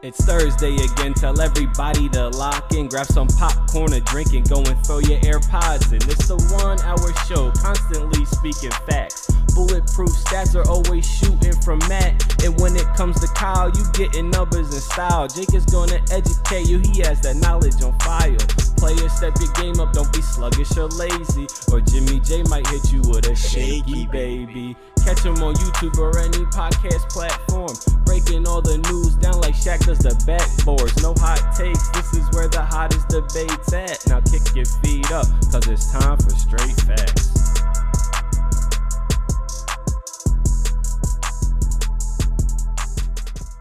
It's Thursday again, tell everybody to lock in, grab some popcorn, a drink, and go and throw your AirPods in. It's the 1 hour show, constantly speaking facts. Bulletproof stats are always shooting from Matt. And when it comes to Kyle, you getting numbers and style. Jake is gonna educate you, he has that knowledge on file. Players, step your game up, don't be sluggish or lazy. Or Jimmy J might hit you with a shaky baby. Catch him on YouTube or any podcast platform. Breaking all the news down like Shaq does the backboards. No hot takes, this is where the hottest debate's at. Now kick your feet up, cause it's time for straight facts.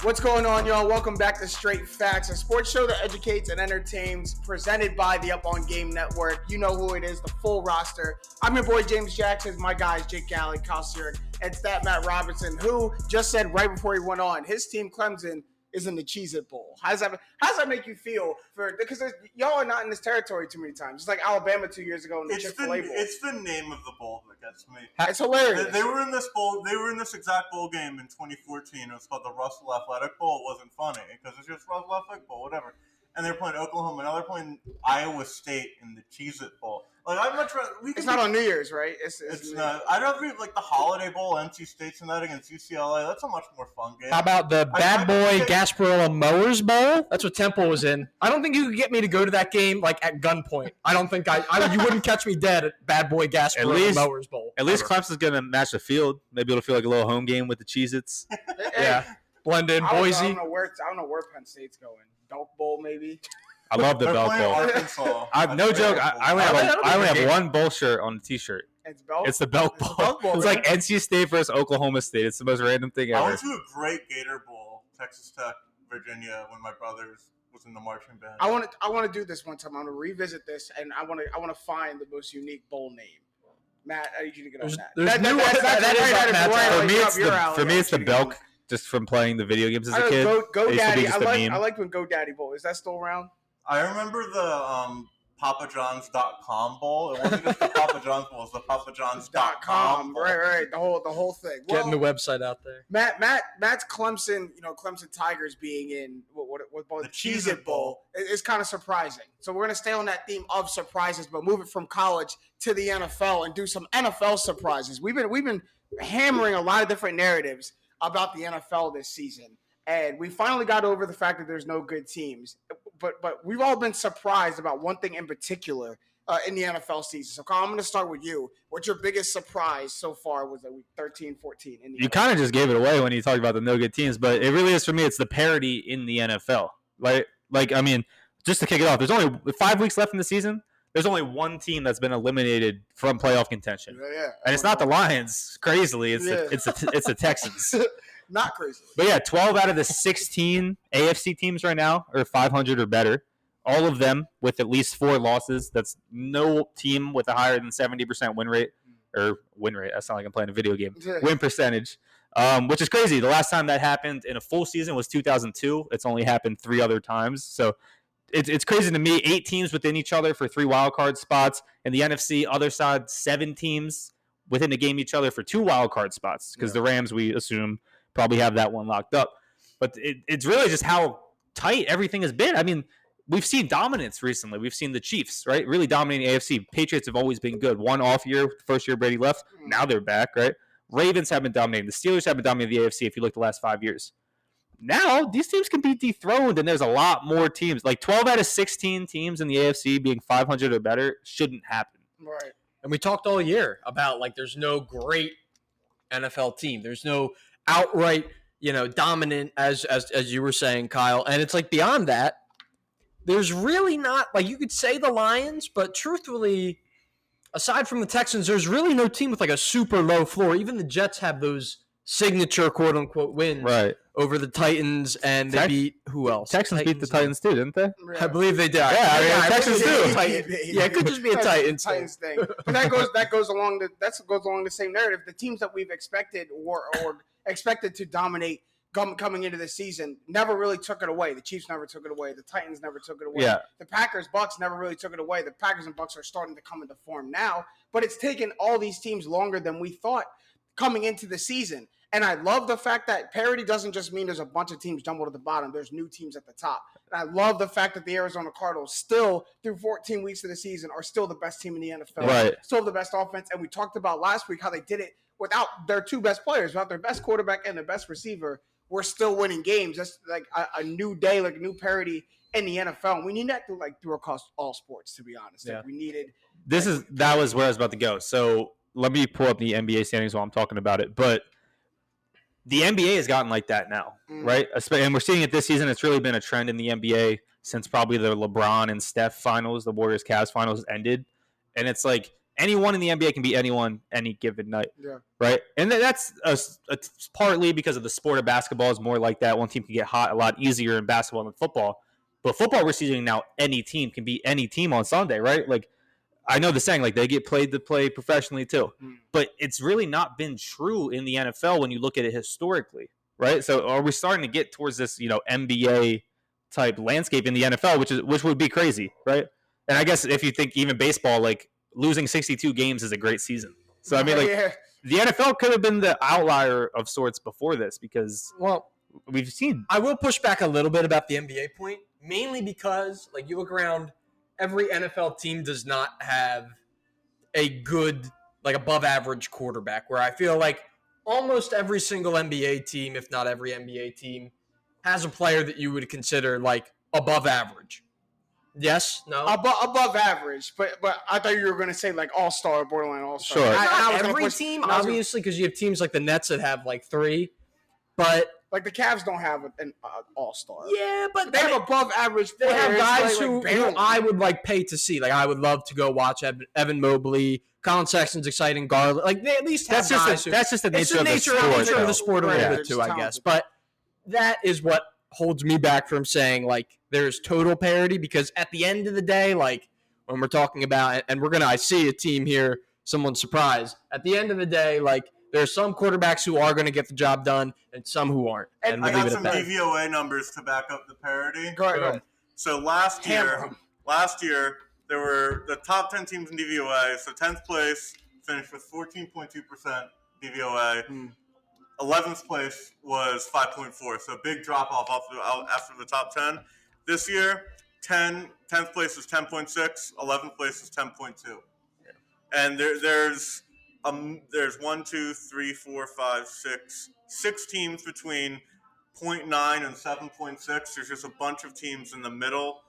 What's going on, y'all? Welcome back to Straight Facts, a sports show that educates and entertains, presented by the Up On Game Network. You know who it is, the full roster. I'm your boy, James Jackson. My guys, Jake Galley, Kyle Sirik, and Stat Matt Robinson, who just said right before he went on, his team, Clemson, is in the Cheez-It Bowl. How does that make you feel? Because y'all are not in this territory too many times. It's like Alabama 2 years ago in the Chick-fil-A Bowl. It's the name of the bowl that gets me. It's hilarious. They were in this bowl. They were in this exact bowl game in 2014. It was called the Russell Athletic Bowl. It wasn't funny because it's just Russell Athletic Bowl, whatever. And they're playing Oklahoma. Now they're playing Iowa State in the Cheez-It Bowl. Like, I'd much rather. It's not on New Year's, right? It's not. I'd rather be like the Holiday Bowl, NC State's in that against UCLA. That's a much more fun game. How about the Bad Boy Gasparilla Mowers Bowl? That's what Temple was in. I don't think you could get me to go to that game like at gunpoint. I don't think you wouldn't catch me dead at Bad Boy Gasparilla Mowers Bowl. At least Clemson's going to match the field. Maybe it'll feel like a little home game with the Cheez-Its. Yeah. Blend in Boise. I don't know where Penn State's going. Belk Bowl, maybe? I love the Belk Bowl. Arkansas. No joke. I only have one bowl shirt on the T-shirt. It's Belk? It's the Belk Bowl. It's like NC State versus Oklahoma State. It's the most random thing ever. I went to a great Gator Bowl, Texas Tech, Virginia, when my brothers was in the marching band. I want to do this one time. I want to revisit this, and I want to find the most unique bowl name. Matt, I need you to get on that. For me, it's the Belk. Just from playing the video games as a kid. GoDaddy. I like when GoDaddy Bowl. Is that still around? I remember the PapaJohns.com Bowl. It wasn't just the Papa John's Bowl. It was the PapaJohns.com Bowl. Right. The whole thing. Getting the website out there. Matt's Clemson. Clemson Tigers being in what the Cheez-It Bowl is kind of surprising. So we're gonna stay on that theme of surprises, but move it from college to the NFL and do some NFL surprises. We've been hammering a lot of different narratives about the NFL this season, and we finally got over the fact that there's no good teams. But we've all been surprised about one thing in particular in the NFL season. So, Kyle, I'm going to start with you. What's your biggest surprise so far with week 13, 14? You kind of just gave it away when you talked about the no good teams, but it really is, for me, it's the parity in the NFL. I mean, just to kick it off, there's only 5 weeks left in the season. There's only one team that's been eliminated from playoff contention. Yeah. And it's not the Lions, crazily. It's the Texans. Not crazy. But yeah, 12 out of the 16 AFC teams right now are 500 or better. All of them with at least 4 losses. That's no team with a higher than 70% win rate. Or win rate. That's not like I'm playing a video game. Win percentage. Which is crazy. The last time that happened in a full season was 2002. It's only happened 3 other times. So it's crazy to me. 8 teams within each other for 3 wild card spots. And the NFC, other side, 7 teams within the game each other for 2 wild card spots. Because the Rams, we assume, probably have that one locked up. But it's really just how tight everything has been. I mean, we've seen dominance recently. We've seen the Chiefs, right, really dominating the AFC. Patriots have always been good. One off year, first year Brady left. Now they're back, right? Ravens have been dominating. The Steelers have been dominating the AFC if you look the last 5 years. Now, these teams can be dethroned, and there's a lot more teams. Like 12 out of 16 teams in the AFC being 500 or better shouldn't happen. Right. And we talked all year about, there's no great NFL team. There's no outright, dominant, as you were saying, Kyle. And it's beyond that, there's really not, you could say the Lions, but truthfully, aside from the Texans, there's really no team with a super low floor. Even the Jets have those signature quote unquote wins over the Titans, and they beat who else? Texans beat the Titans too, didn't they? I believe they did. Texans too. Yeah, it could just be a Titans thing. But that goes along the same narrative. The teams that we've expected or expected to dominate coming into the season never really took it away. The Chiefs never took it away. The Titans never took it away. Yeah. The Packers, Bucks never really took it away. The Packers and Bucks are starting to come into form now, but it's taken all these teams longer than we thought coming into the season. And I love the fact that parity doesn't just mean there's a bunch of teams jumbled at the bottom. There's new teams at the top. And I love the fact that the Arizona Cardinals still, through 14 weeks of the season, are still the best team in the NFL. Right. Still the best offense. And we talked about last week how they did it without their two best players, without their best quarterback and their best receiver. We're still winning games. That's like a new day, like a new parity in the NFL. And we need that through across all sports, to be honest. Yeah. Like we needed. That was where I was about to go. So let me pull up the NBA standings while I'm talking about it. But the NBA has gotten like that now, right? And we're seeing it this season. It's really been a trend in the NBA since probably the LeBron and Steph finals, the Warriors-Cavs finals ended. And it's like anyone in the NBA can beat anyone any given night, right? And that's partly because of the sport of basketball is more like that. One team can get hot a lot easier in basketball than football. But football, we're seeing now any team can beat any team on Sunday, right? Like, I know the saying, like, they get paid to play professionally too. But it's really not been true in the NFL when you look at it historically, right? So are we starting to get towards this, NBA type landscape in the NFL, which would be crazy, right? And I guess if you think even baseball, like, losing 62 games is a great season. So, I mean, like, the NFL could have been the outlier of sorts before this because, we've seen. I will push back a little bit about the NBA point, mainly because, like, you look around, every NFL team does not have a good, like, above average quarterback, where I feel like almost every single NBA team, if not every NBA team, has a player that you would consider, like, above average. Yes? No? Above average, but I thought you were going to say, like, all-star, borderline all-star. Sure. Not every team, obviously, because you have teams like the Nets that have, like, 3, but... Like, the Cavs don't have an all-star. Yeah, but they have above average players. They have guys who I would, like, pay to see. Like, I would love to go watch Evan Mobley. Colin Sexton's exciting. Garland. Like, they at least have guys who... That's just the nature of the sport. It's the nature of the sport a little bit, too, I guess. But that is what holds me back from saying, like, there's total parity, because at the end of the day, like, when we're talking about... And I see a team here, someone's surprised. At the end of the day, like... There's some quarterbacks who are going to get the job done and some who aren't. And I got some DVOA numbers to back up the parity. Go ahead. So last year, there were the top 10 teams in DVOA. So 10th place finished with 14.2% DVOA. 11th place was 5.4. So a big drop off after the top 10. This year, 10th place is 10.6. 11th place is 10.2. And there's 1, 2, 3, 4, 5, 6 teams between 0.9 and 7.6. There's just a bunch of teams in the middle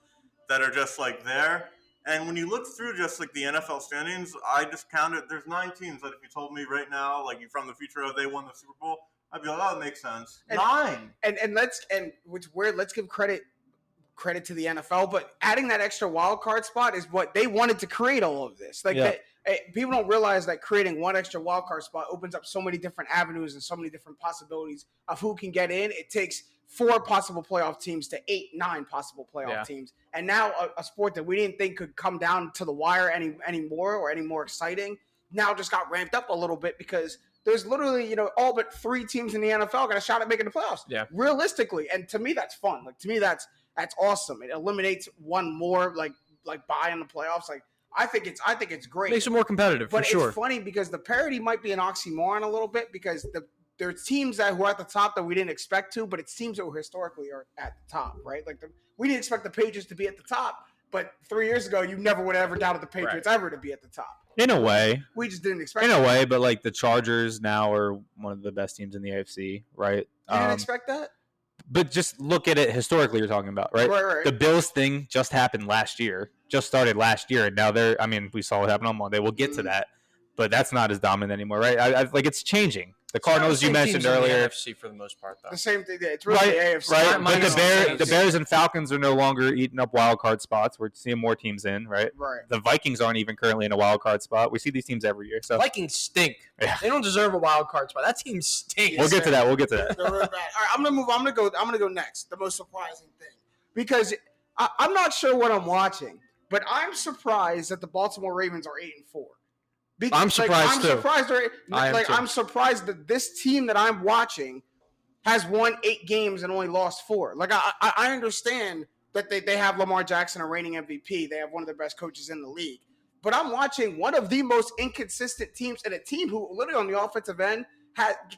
that are just like there. And when you look through just like the NFL standings, I just counted. There's 9 teams that if you told me right now, like from the future of they won the Super Bowl, I'd be like, oh, that makes sense. 9. And let's give credit to the NFL, but adding that extra wild card spot is what they wanted to create all of this. People don't realize that creating one extra wild card spot opens up so many different avenues and so many different possibilities of who can get in. It takes 4 possible playoff teams to 8, 9 possible playoff teams. And now a sport that we didn't think could come down to the wire any more exciting now just got ramped up a little bit because there's literally, all but 3 teams in the NFL got a shot at making the playoffs. Yeah. Realistically. And to me, that's fun. Like, to me, that's awesome. It eliminates one more like bye in the playoffs. Like, I think it's great. Makes it more competitive, but for sure. It's funny because the parity might be an oxymoron a little bit because there's teams who are at the top that we didn't expect to, but it's teams that who historically are at the top, right? Like we didn't expect the Patriots to be at the top, but 3 years ago you never would have ever doubted the Patriots ever to be at the top. In a way. We just didn't expect In a way, but like the Chargers now are one of the best teams in the AFC, right? You didn't expect that? But just look at it historically, you're talking about, right? Right. The Bills thing just happened last year, just started last year, and now we saw what happened on Monday. We'll get to that, but that's not as dominant anymore, right? I like it's changing. The Cardinals you mentioned earlier, the NFC for the most part, though. The same thing. It's really the AFC, right? But the Bears and Falcons are no longer eating up wild card spots. We're seeing more teams in, right? Right. The Vikings aren't even currently in a wild card spot. We see these teams every year. So Vikings stink. Yeah. They don't deserve a wild card spot. That team stinks. We'll get to that. They're really bad. All right, I'm gonna move. I'm gonna go next. The most surprising thing, because I'm not sure what I'm watching, but I'm surprised that the Baltimore Ravens are 8-4. I'm surprised too. I'm surprised that this team that I'm watching has won 8 games and only lost 4. Like I understand that they have Lamar Jackson, a reigning MVP. They have one of the best coaches in the league. But I'm watching one of the most inconsistent teams and a team who literally on the offensive end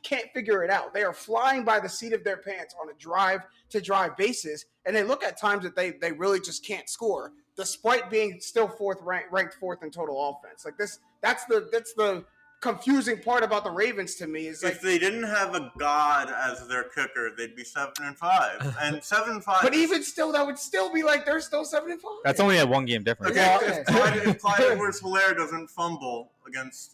can't figure it out. They are flying by the seat of their pants on a drive-to-drive basis, and they look at times that they really just can't score, despite being still ranked fourth in total offense. Like this, that's the confusing part about the Ravens to me. Is like, if they didn't have a god as their kicker, they'd be 7-5, and 7-5. But even still, that would still be like they're still 7-5. That's only a 1 game difference. Okay, if Clyde Edwards-Helaire doesn't fumble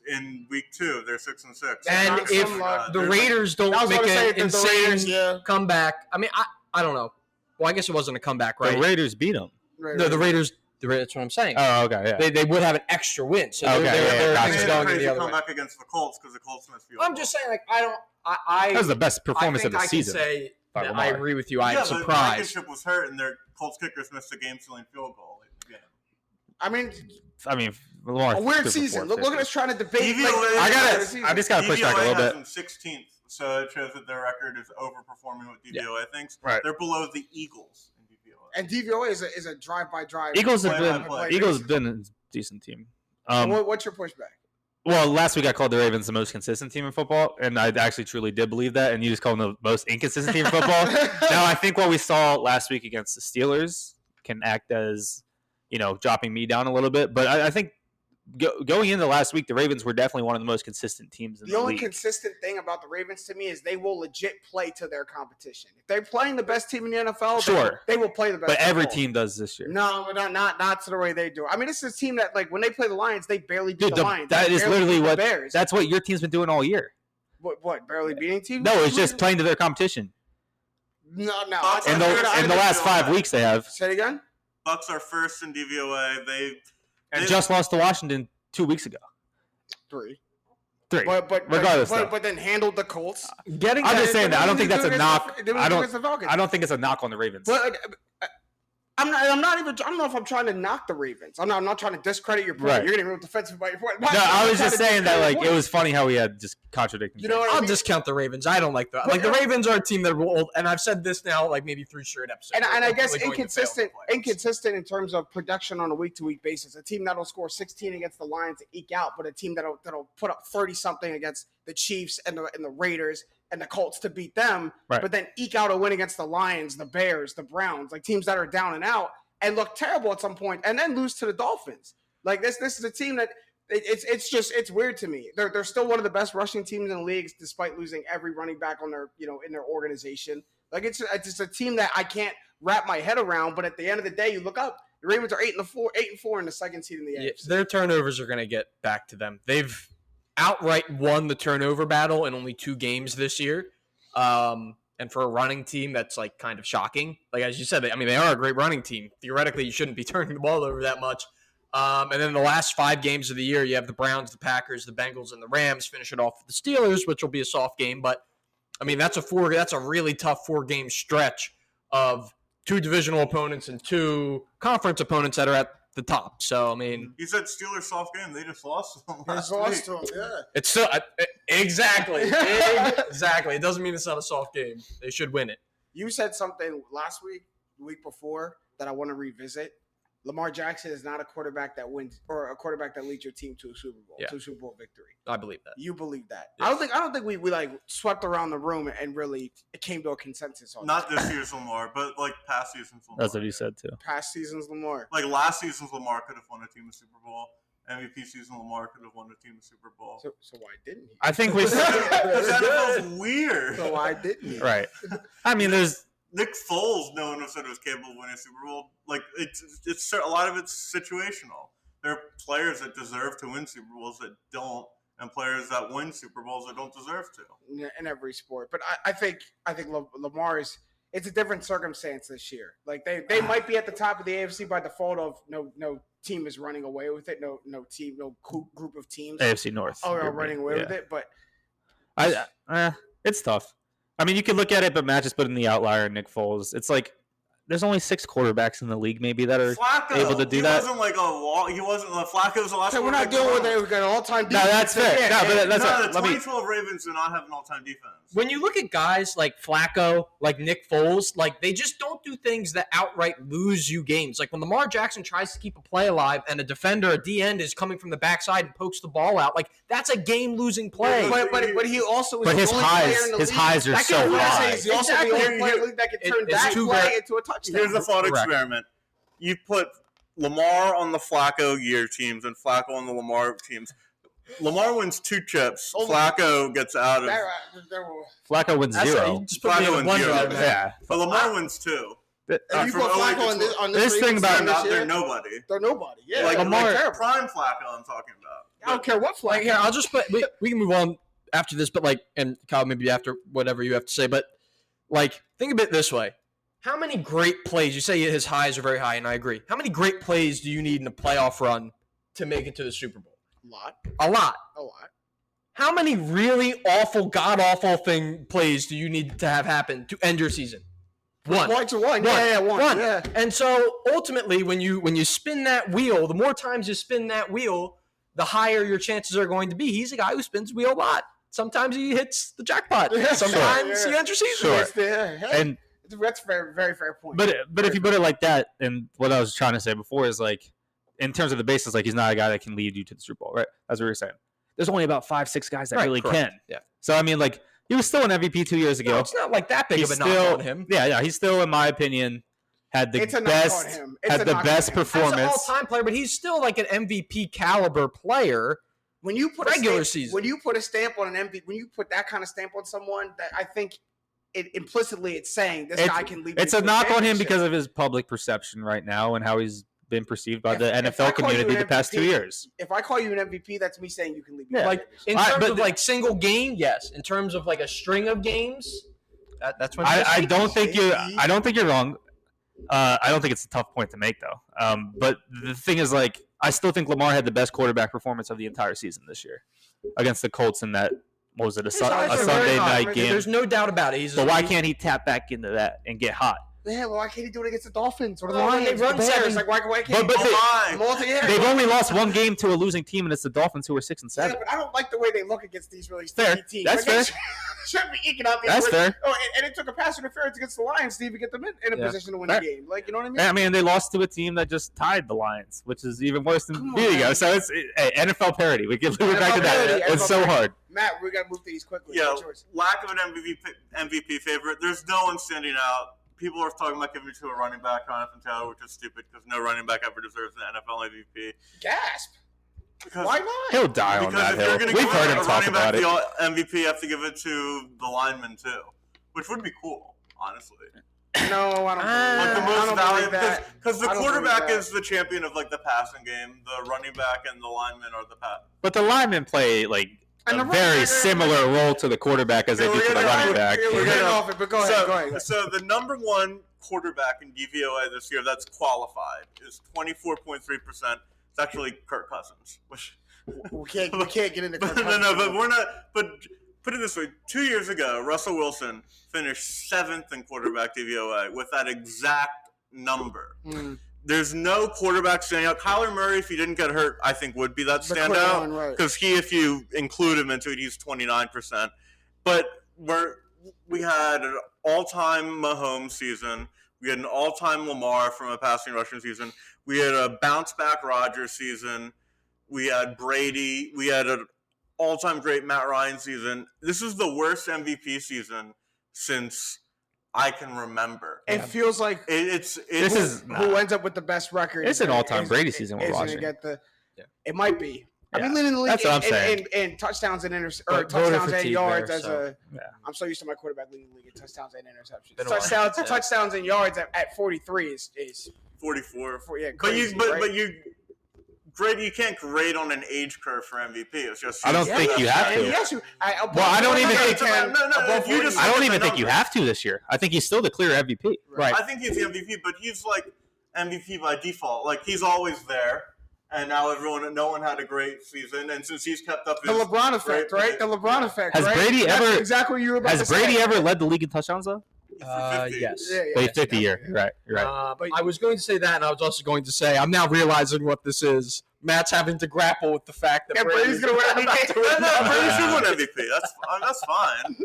in week 2, they're 6-6. And if the Raiders don't make an insane comeback, I mean, I don't know. Well, I guess it wasn't a comeback, right? The Raiders beat them. No, the Raiders. That's what I'm saying. Oh, okay. Yeah. They would have an extra win. So Okay, they're It's things a going crazy the other way. comeback against the Colts because the Colts missed field I'm goal. just saying, like, I That was the best performance I of think the season. I can say by that Lamar. I agree with you. I'm But surprised. Blankenship was hurt, and their Colts kickers missed a game-sealing field goal. Yeah. I mean, Lamar. a weird threw for season. Look at us trying to debate. DVOA I just gotta push back a little has bit. them 16th, so it shows that their record is overperforming what DVOA thinks. Right. They're below the Eagles in DVOA. And DVOA is a drive-by-drive. Eagles have Play-by-play. been a decent team. What's your pushback? Well, last week I called the Ravens the most consistent team in football, and I actually truly did believe that. And you just called them the most inconsistent team in football. Now I think what we saw last week against the Steelers can act as, dropping me down a little bit. But I think going into last week, the Ravens were definitely one of the most consistent teams in the only league. consistent thing about the Ravens to me is they will legit play to their competition. If they're playing the best team in the NFL, Sure. they will play the best. But every football. team does this year. No, not to the way they do. I mean, this is a team that, like, when they play the Lions, they barely beat Dude, the Lions. that They is barely literally beat the what Bears. that's what your team's been doing all year. What barely beating teams? No, it's just playing to their competition. No. In the last 5 weeks they have. Say it again. Bucks are first in DVOA. And just lost to Washington 2 weeks ago. 3. Three. But Regardless, though. but then handled the Colts. I'm just saying that. I don't think that's a knock. I don't don't think it's a knock on the Ravens. But I'm not even. I don't know if I'm trying to knock the Ravens. I'm not trying to discredit your point. Right. You're getting real defensive about your point. No, I was just saying that it was funny how we had just contradicting. You know what I I'll mean? discount the Ravens. I don't like the the Ravens are a team that will, and I've said this now like maybe 3 straight episodes. And I guess They're going to fail in the playoffs. inconsistent in terms of production on a week-to-week basis. A team that'll score 16 against the Lions to eke out, but a team that'll put up 30-something against the Chiefs and the Raiders and the Colts to beat them, Right. but then eke out a win against the Lions, the Bears, the Browns, like teams that are down and out and look terrible at some point, and then lose to the Dolphins. Like this is a team that it's weird to me. They're still one of the best rushing teams in the league, despite losing every running back on their in their organization. Like it's just a team that I can't wrap my head around. But at the end of the day, you look up, the Ravens are 8-4 in the second seed in the AFC. Their turnovers are going to get back to them. They've outright won the turnover battle in only 2 games this year. And for a running team, that's like kind of shocking. Like as you said, they are a great running team. Theoretically, you shouldn't be turning the ball over that much. And then the last 5 games of the year, you have the Browns, the Packers, the Bengals, and the Rams. Finish it off with the Steelers, which will be a soft game. But that's a really tough 4-game stretch of 2 divisional opponents and 2 conference opponents that are at the top. So You said Steelers soft game. They just lost to them They last lost week. to them, yeah. it's still exactly. It doesn't mean it's not a soft game. They should win it. You said something last week, the week before, that I want to revisit. Lamar Jackson is not a quarterback that wins or a quarterback that leads your team to a Super Bowl, to a Super Bowl victory. I believe that. You believe that? Yes. I don't think we like swept around the room and really it came to a consensus on Not this year's Lamar, but like past season's Lamar. That's what you said too. past seasons Lamar. Like last season's Lamar could have won a team a Super Bowl. MVP season Lamar could have won a team a Super Bowl. So why didn't he? I think we. Because NFL's weird. So why didn't he? Right. There's. Nick Foles, no one said was capable of winning a Super Bowl. Like it's a lot of it's situational. There are players that deserve to win Super Bowls that don't, and players that win Super Bowls that don't deserve to. In every sport, but I think Lamar is. It's a different circumstance this year. Like they might be at the top of the AFC by default of no team is running away with it. No team, no group of teams AFC North. are running away with it. But It's tough. You can look at it, but Matt just put in the outlier, Nick Foles. It's like there's only 6 quarterbacks in the league maybe that are Flacco, able to do that. He wasn't like a wall. He wasn't. Flacco's the last. So we're not dealing with it. We've got an all-time defense. No, that's fair. Yeah, No, but that's No, not, the 2012 Ravens do not have an all-time defense. When you look at guys like Flacco, like Nick Foles, like they just don't do things that outright lose you games. Like when Lamar Jackson tries to keep a play alive and a defender, a D-end is coming from the backside and pokes the ball out, like that's a game-losing play. But he also is But the his only highs- player in the his league highs are that so can do that. high. He's also the only player in the league that can turn It's that too play bad. into a touchdown. Here's the thought Correct. experiment. You put Lamar on the Flacco year teams and Flacco on the Lamar teams. Lamar wins 2 chips. Flacco gets out of. Flacco wins That's 0. You just put me in Flacco a wins wonder 0. there, man. Yeah. But Lamar wins 2. If you From put 08 Flacco to on This this thing about- They're nobody. they're nobody. Yeah, Like Lamar- Lamar, prime Flacco. I'm talking about. I don't care what Like Flacco. here, I'll just put. We can move on after this, but like, and Kyle, maybe after whatever you have to say, but like, think of it this way: how many great plays? You say his highs are very high, and I agree. How many great plays do you need in a playoff run to make it to the Super Bowl? A lot. A lot. How many really awful, god awful plays do you need to have happen to end your season? One. One. One. Yeah, one. Yeah. And so ultimately, when you spin that wheel, the more times you spin that wheel, the higher your chances are going to be. He's a guy who spins the wheel a lot. Sometimes he hits the jackpot. Yeah, Sometimes sure. he ends your season. Sure. And And that's a very, very fair point. but if you put it like that, and what I was trying to say before is like, in terms of the basis, like he's not a guy that can lead you to the Super Bowl, right? That's what we were saying. There's only about 5-6 guys that Right, really correct. can. Yeah. So I mean, like he was still an MVP 2 years ago. No, it's not like that big He's of a knock still, on him. yeah. He's still, in my opinion, had the It's a knock best, on him. It's had a the knock on best him. As an performance. all-time player, but he's still like an MVP caliber player. when you put regular a stamp, season. when you put a stamp on an MVP, when you put that kind of stamp on someone, that I think it implicitly it's saying this guy can lead. It's you a to knock on him championship. because of his public perception right now and how he's been perceived by the If I NFL call you community an the past 2 MVP, years. If I call you an MVP, that's me saying you can lead me. Yeah. to Like in All right, terms but of like single game, yes. In terms of like a string of games, that's when I don't think you're wrong. I don't think it's a tough point to make though. But the thing is, like, I still think Lamar had the best quarterback performance of the entire season this year against the Colts in that, what was it, a His eyes are Sunday very high. night game. There's no doubt about it. But why can't he tap back into that and get hot? Yeah, well, why can't he do it against the Dolphins or the Well, when Lions? they run the Bears? seven- Like, why can't But he they- They've only lost one game to a losing team, and it's the Dolphins, who are 6 and 7. Yeah, but I don't like the way they look against these really Fair. sticky teams. That's Like, fair. Shouldn't be eking out these That's wins. fair. Oh, and it took a pass interference against the Lions to even get them in a Yeah. position to win Fair. the game. Like, you know what I mean? I mean, they lost to a team that just tied the Lions, which is even worse than Come beating on. us. So it's NFL parity. We can move back to NFL that. parity, It's NFL so parity. hard. Matt, we got to move through these quickly. Yeah, What's yours? lack of an MVP favorite. There's no one standing out. People are talking about giving it to a running back, Jonathan Taylor, which is stupid because no running back ever deserves an NFL MVP. Gasp. Because, Why not? He'll die on because that if you're hill. going to We've give heard a him talk running back about it. the MVP, you have to give it to the lineman too, which would be cool, honestly. No, I don't. Like the I most don't valuable, believe that. because the I don't believe quarterback that. is the champion of like the passing game. The running back and the lineman are the pass. But the linemen play like And a the very running back- similar role to the quarterback as they Yeah, do we're to the gonna- running back. We're getting off it, but go ahead. Go ahead. So the number one quarterback in DVOA this year that's qualified is 24.3%. It's actually Kirk Cousins, which We can't get into. but we're not. But put it this way: 2 years ago, Russell Wilson finished 7th in quarterback DVOA with that exact number. Mm. There's no quarterback standing out. Kyler Murray, if he didn't get hurt, I think would be that The quick one, standout right. because if you include him into it, he's 29%. But we had an all-time Mahomes season. We had an all-time Lamar from a passing rushing season. We had a bounce-back Rodgers season. We had Brady. We had an all-time great Matt Ryan season. This is the worst MVP season since I can remember. It feels like This is who ends up with the best record. It's an all-time is- Brady season we're is gonna watching. Get the, Yeah. It might be. I Yeah. mean, leading the league That's what I'm saying. in touchdowns and But voter touchdowns and fatigue yards there, as so, a. I'm so used to my quarterback leading the league in touchdowns and interceptions. Been a while. Touchdowns and yards at 43 is 44. yeah. But Crazy, right? you can't grade on an age curve for MVP. It's just I don't think you have And to. yes, I don't even think- if you just I look don't at even the think you numbers. have to this year. I think he's still the clear MVP. Right. I think he's the MVP, but he's like MVP by default. Like he's always there, and now no one had a great season, and since he's kept up The his LeBron effect, great- right? The LeBron effect. Has right? Brady That's ever- exactly what you were about to Has say. Brady ever led the league in touchdowns though? Yes. But he's 50 year. Right. But I was going to say that, and I was also going to say I'm now realizing what this is. Matt's having to grapple with the fact that Brady's going to win MVP. No, Brady should win MVP. That's fine.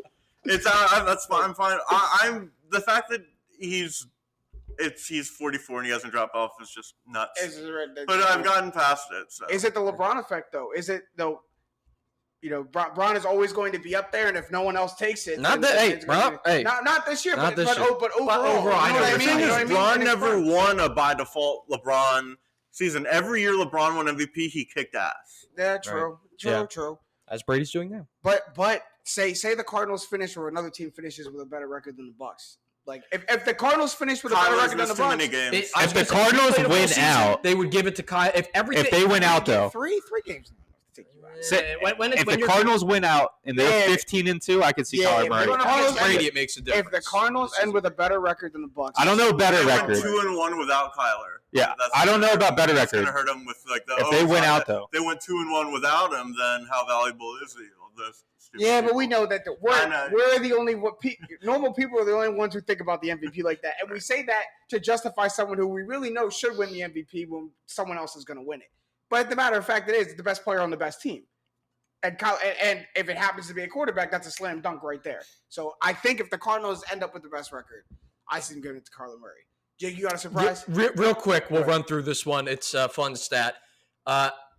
That's fine. I'm fine. I'm the fact that he's 44 and he hasn't dropped off is just nuts. But I've gotten past it. So. Is it the LeBron effect though? Is it though? You know, Bron is always going to be up there, and if no one else takes it, not this year, but overall, I know what I mean? You know what I mean? LeBron never won a by default LeBron season. Every year LeBron won MVP, he kicked ass. Yeah, true, Right. true. As Brady's doing now. But say the Cardinals finish or another team finishes with a better record than the Bucks. Like if the Cardinals finish with a better record than the Bucks, if the Cardinals win out, they would give it to Kyle. If they win out though, three games. If the Cardinals win out and they're 15-2, I could see Kyler Murray. Brady, it makes a difference. If the Cardinals end with a better record than the Bucks, I don't know better record. 2-1 without Kyler. Yeah, I don't know about better record. Going to hurt them with if they win out though. They went 2-1 without him. Then how valuable is he? But we know that we're the only normal people are the only ones who think about the MVP like that, and we say that to justify someone who we really know should win the MVP when someone else is going to win it. But the matter of fact, it is the best player on the best team. And if it happens to be a quarterback, that's a slam dunk right there. So I think if the Cardinals end up with the best record, I see them giving it to Kyler Murray. Jake, you got a surprise? Real quick, we'll run through this one. It's a fun stat.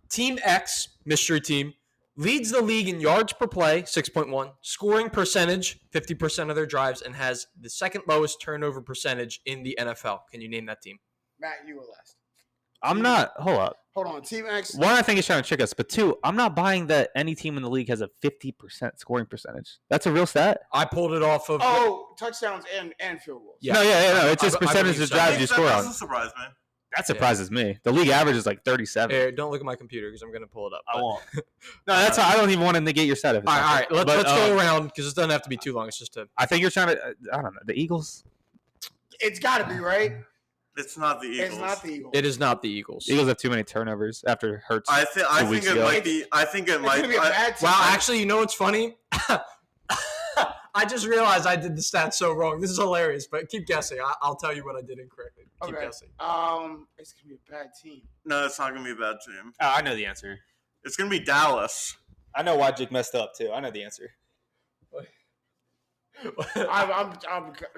Team X, mystery team, leads the league in yards per play, 6.1, scoring percentage, 50% of their drives, and has the second lowest turnover percentage in the NFL. Can you name that team? Matt, you were last. I'm not. Hold up. Hold on. Team X. One, I think he's trying to trick us, but two, I'm not buying that any team in the league has a 50% scoring percentage. That's a real stat. I pulled it off of. Touchdowns and field goals. Yeah. No. It's just percentage of drives you score on. That doesn't surprise me. That surprises me. The league average is like 37. Hey, don't look at my computer because I'm going to pull it up. I won't. No, that's I don't even want to negate your stat. All right. Let's go around because it doesn't have to be too long. It's just I think you're trying to. I don't know. The Eagles. It's got to be right. It's not the Eagles. It's not the Eagles. It is not the Eagles. Eagles have too many turnovers after Hurts. I think it might be. I think it might be a bad team. Well, actually, you know what's funny? I just realized I did the stats so wrong. This is hilarious, but keep guessing. I'll tell you what I did incorrectly. Keep guessing. It's gonna be a bad team. No, it's not gonna be a bad team. Oh, I know the answer. It's gonna be Dallas. I know why Jake messed up too. I know the answer. I'm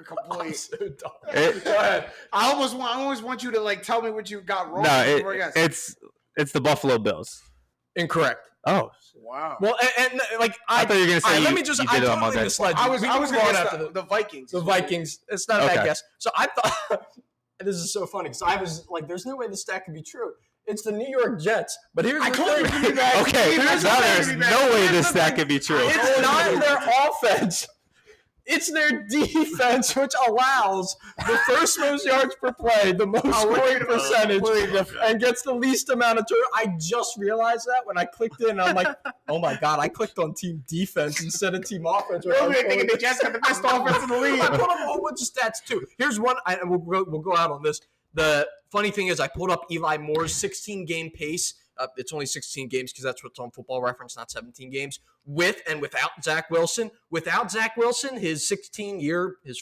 completely. So dumb. Go ahead. I always want you to like tell me what you got wrong. No, it's the Buffalo Bills. Incorrect. Oh, wow. Well, and like I thought you were gonna say let me just. I totally misled you. I was gonna guess the Vikings. The Vikings. It's not a bad guess. So I thought this is so funny because I was like, "There's no way this stat could be true." It's the New York Jets. But here's the thing. Okay, there's no way this stat could be true. It's not their offense. It's their defense, which allows the first most yards per play, the most scoring percentage, and gets the least amount of turn. I just realized that when I clicked in. I'm like, oh my God, I clicked on team defense instead of team offense. You're thinking the Jets got the best offense in the league. I pulled up a whole bunch of stats too. Here's one, and we'll go out on this. The funny thing is I pulled up Eli Moore's 16-game pace. It's only 16 games because that's what's on Football Reference, not 17 games. With and without Zach Wilson. Without Zach Wilson, his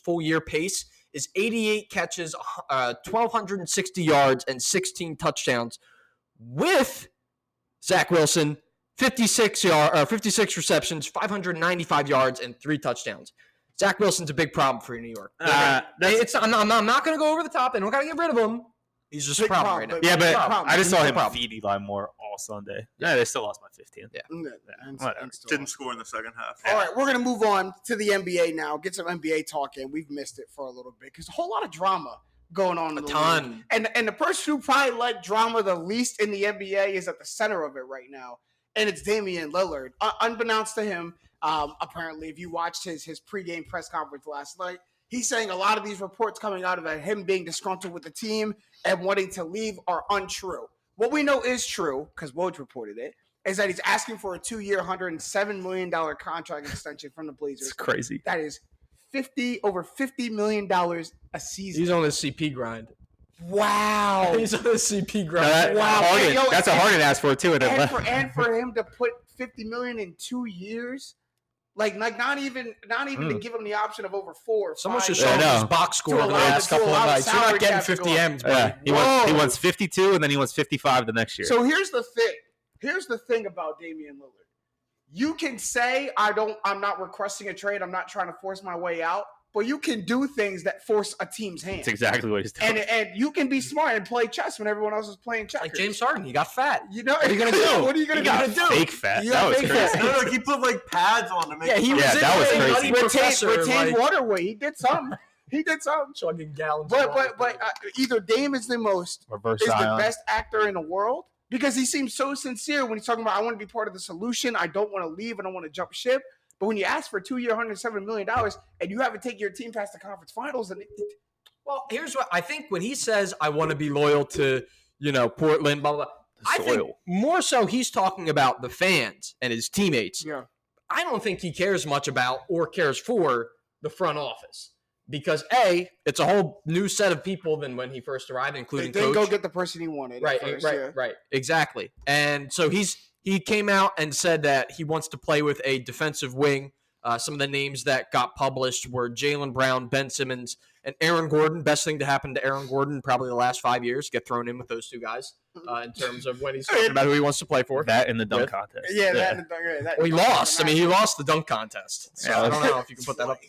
full year pace is 88 catches, 1,260 yards, and 16 touchdowns. With Zach Wilson, 56 receptions, 595 yards, and 3 touchdowns. Zach Wilson's a big problem for New York. I'm not going to go over the top, and we're going to get rid of him. He's just a problem right now. Yeah, but I just saw him feed Eli Moore all Sunday. Yeah, they still lost by 15. Yeah. Whatever. Didn't score in the second half. All right, we're going to move on to the NBA now. Get some NBA talk in. We've missed it for a little bit because a whole lot of drama going on. A ton. And the person who probably let drama the least in the NBA is at the center of it right now, and it's Damian Lillard. Unbeknownst to him, apparently, if you watched his pregame press conference last night, he's saying a lot of these reports coming out of him being disgruntled with the team and wanting to leave are untrue. What we know is true, because Woj reported it, is that he's asking for a 2-year, $107 million contract extension from the Blazers. It's crazy. That is over $50 million a season. He's on the CP grind. Wow. He's on the CP grind. Wow. That's a Harden asked for too. And for him to put $50 million in 2 years, Like not even to give him the option of over 4 or 5. Someone should Yeah, show I him know. his box score To over the allow- last to couple of allow the nights. You're salary not getting cap to 50 go up. M's, buddy. Yeah, he Whoa. wants 52, and then he wants 55 the next year. So here's the thing. Here's the thing about Damian Lillard. You can say I'm not requesting a trade. I'm not trying to force my way out. But you can do things that force a team's hand. That's exactly what he's doing. And you can be smart and play chess when everyone else is playing checkers. Like James Harden, he got fat. You know What are you gonna do? What are you gonna He got do? fake fat. You That got was fake crazy. fat. No, he put like pads on to make. Yeah, he was Yeah, in that was there, crazy. Nutty Professor, Retained like, water weight. He did something. He did something. chugging gallons. of water. But either Dame is the Reverse is the Zion. best actor in the world because he seems so sincere when he's talking about I want to be part of the solution. I don't want to leave. I don't want to jump ship. But when you ask for a 2-year, $107 million and you haven't taken your team past the conference finals, and Well, here's what I think when he says, I want to be loyal to, Portland, blah, blah, blah. I think Soil. more so he's talking about the fans and his teammates. yeah, I don't think he cares much about or cares for the front office because, A, it's a whole new set of people than when he first arrived, they including didn't coach. go get the person he wanted. Right, at first, right, yeah. right. Exactly. And so he came out and said that he wants to play with a defensive wing. Some of the names that got published were Jaylen Brown, Ben Simmons, and Aaron Gordon. Best thing to happen to Aaron Gordon probably the last 5 years, get thrown in with those two guys in terms of when he's talking about who he wants to play for. That in the dunk With- contest. Yeah, Well, he lost. I mean, he lost the dunk contest. So Yeah, I don't know if you can put that up.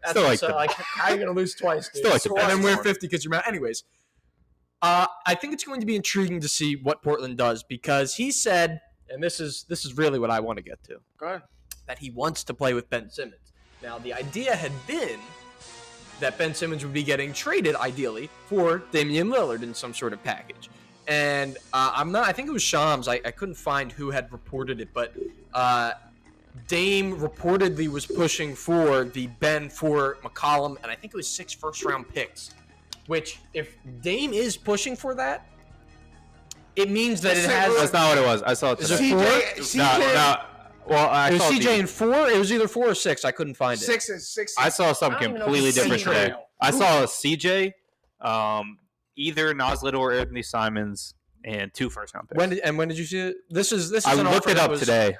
Still like so, the- how are you going to lose twice? Dude? Still like the and best then we're part. 50 because you're mad. Anyways, I think it's going to be intriguing to see what Portland does because he said, and this is really what I want to get to, Go ahead. that he wants to play with Ben Simmons. Now, the idea had been that Ben Simmons would be getting traded, ideally, for Damian Lillard in some sort of package. And I think it was Shams. I couldn't find who had reported it, but Dame reportedly was pushing for the Ben for McCollum, and I think it was 6 first-round picks. Which, if Dame is pushing for that, it means that it has. That's not what it was. I saw it Is today. it CJ, No. Well, I It was saw CJ in 4. It was either 4 or 6. I couldn't find it. six. I saw something I don't even know completely if it's different CJ. today. I saw a CJ, either Nas Little or Anthony Simons, and 2 first-round picks. When did you see it? This is I an looked offer it that up was- today.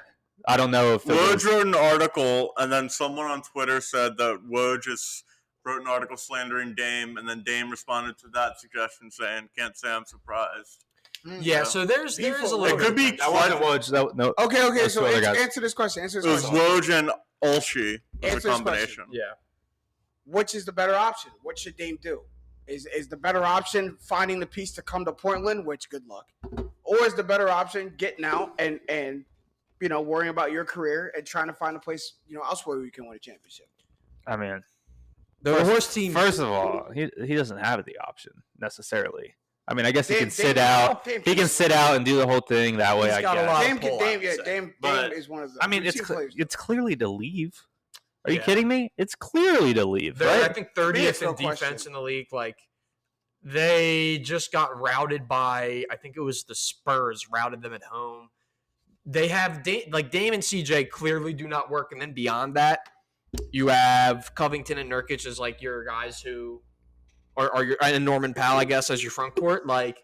I don't know if it Woj was, wrote an article, and then someone on Twitter said that Woj just wrote an article slandering Dame, and then Dame responded to that suggestion saying, "Can't say I'm surprised." Yeah, so there is a little. It could be. that wasn't Woj. No. Okay. That's So what I got. answer this question. Answer It this was question. Woj and Olshey as Answer a this combination. Yeah. Which is the better option? What should Dame do? Is the better option finding the piece to come to Portland, which good luck, or is the better option getting out and worrying about your career and trying to find a place elsewhere where you can win a championship? I mean, The worst team. first of all, he doesn't have the option necessarily. I mean, I guess he Dame- can sit Dame- out. Dame- He can sit out and do the whole thing that way. He's I got a guess. lot. Dame, pull, Dame, I yeah, would say. Dame But- is one of the. I mean, routine players. it's clearly to leave. Are you Yeah. kidding me? It's clearly to leave, They're, right? I think Me, 30th it's no in defense question. in the league. Like they just got routed by. I think it was the Spurs routed them at home. They have Dame and CJ clearly do not work, and then beyond that, you have Covington and Nurkic as like your guys who are your and Norman Powell, I guess, as your front court. Like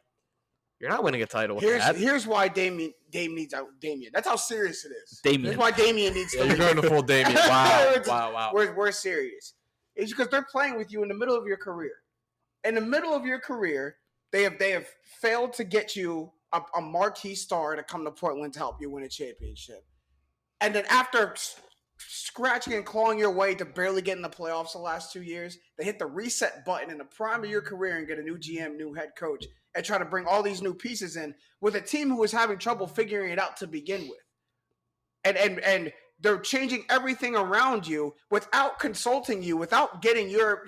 you're not winning a title with that. Here's why Dame needs out Damian. That's how serious it is. Damian. Here's why Damian needs Yeah, to you're leave. going to full Damian. Wow, It's- wow. We're serious. It's because they're playing with you in the middle of your career. In the middle of your career, they have failed to get you a marquee star to come to Portland to help you win a championship. And then after scratching and clawing your way to barely get in the playoffs the last 2 years, they hit the reset button in the prime of your career and get a new GM, new head coach, and try to bring all these new pieces in with a team who was having trouble figuring it out to begin with. And they're changing everything around you without consulting you, without getting your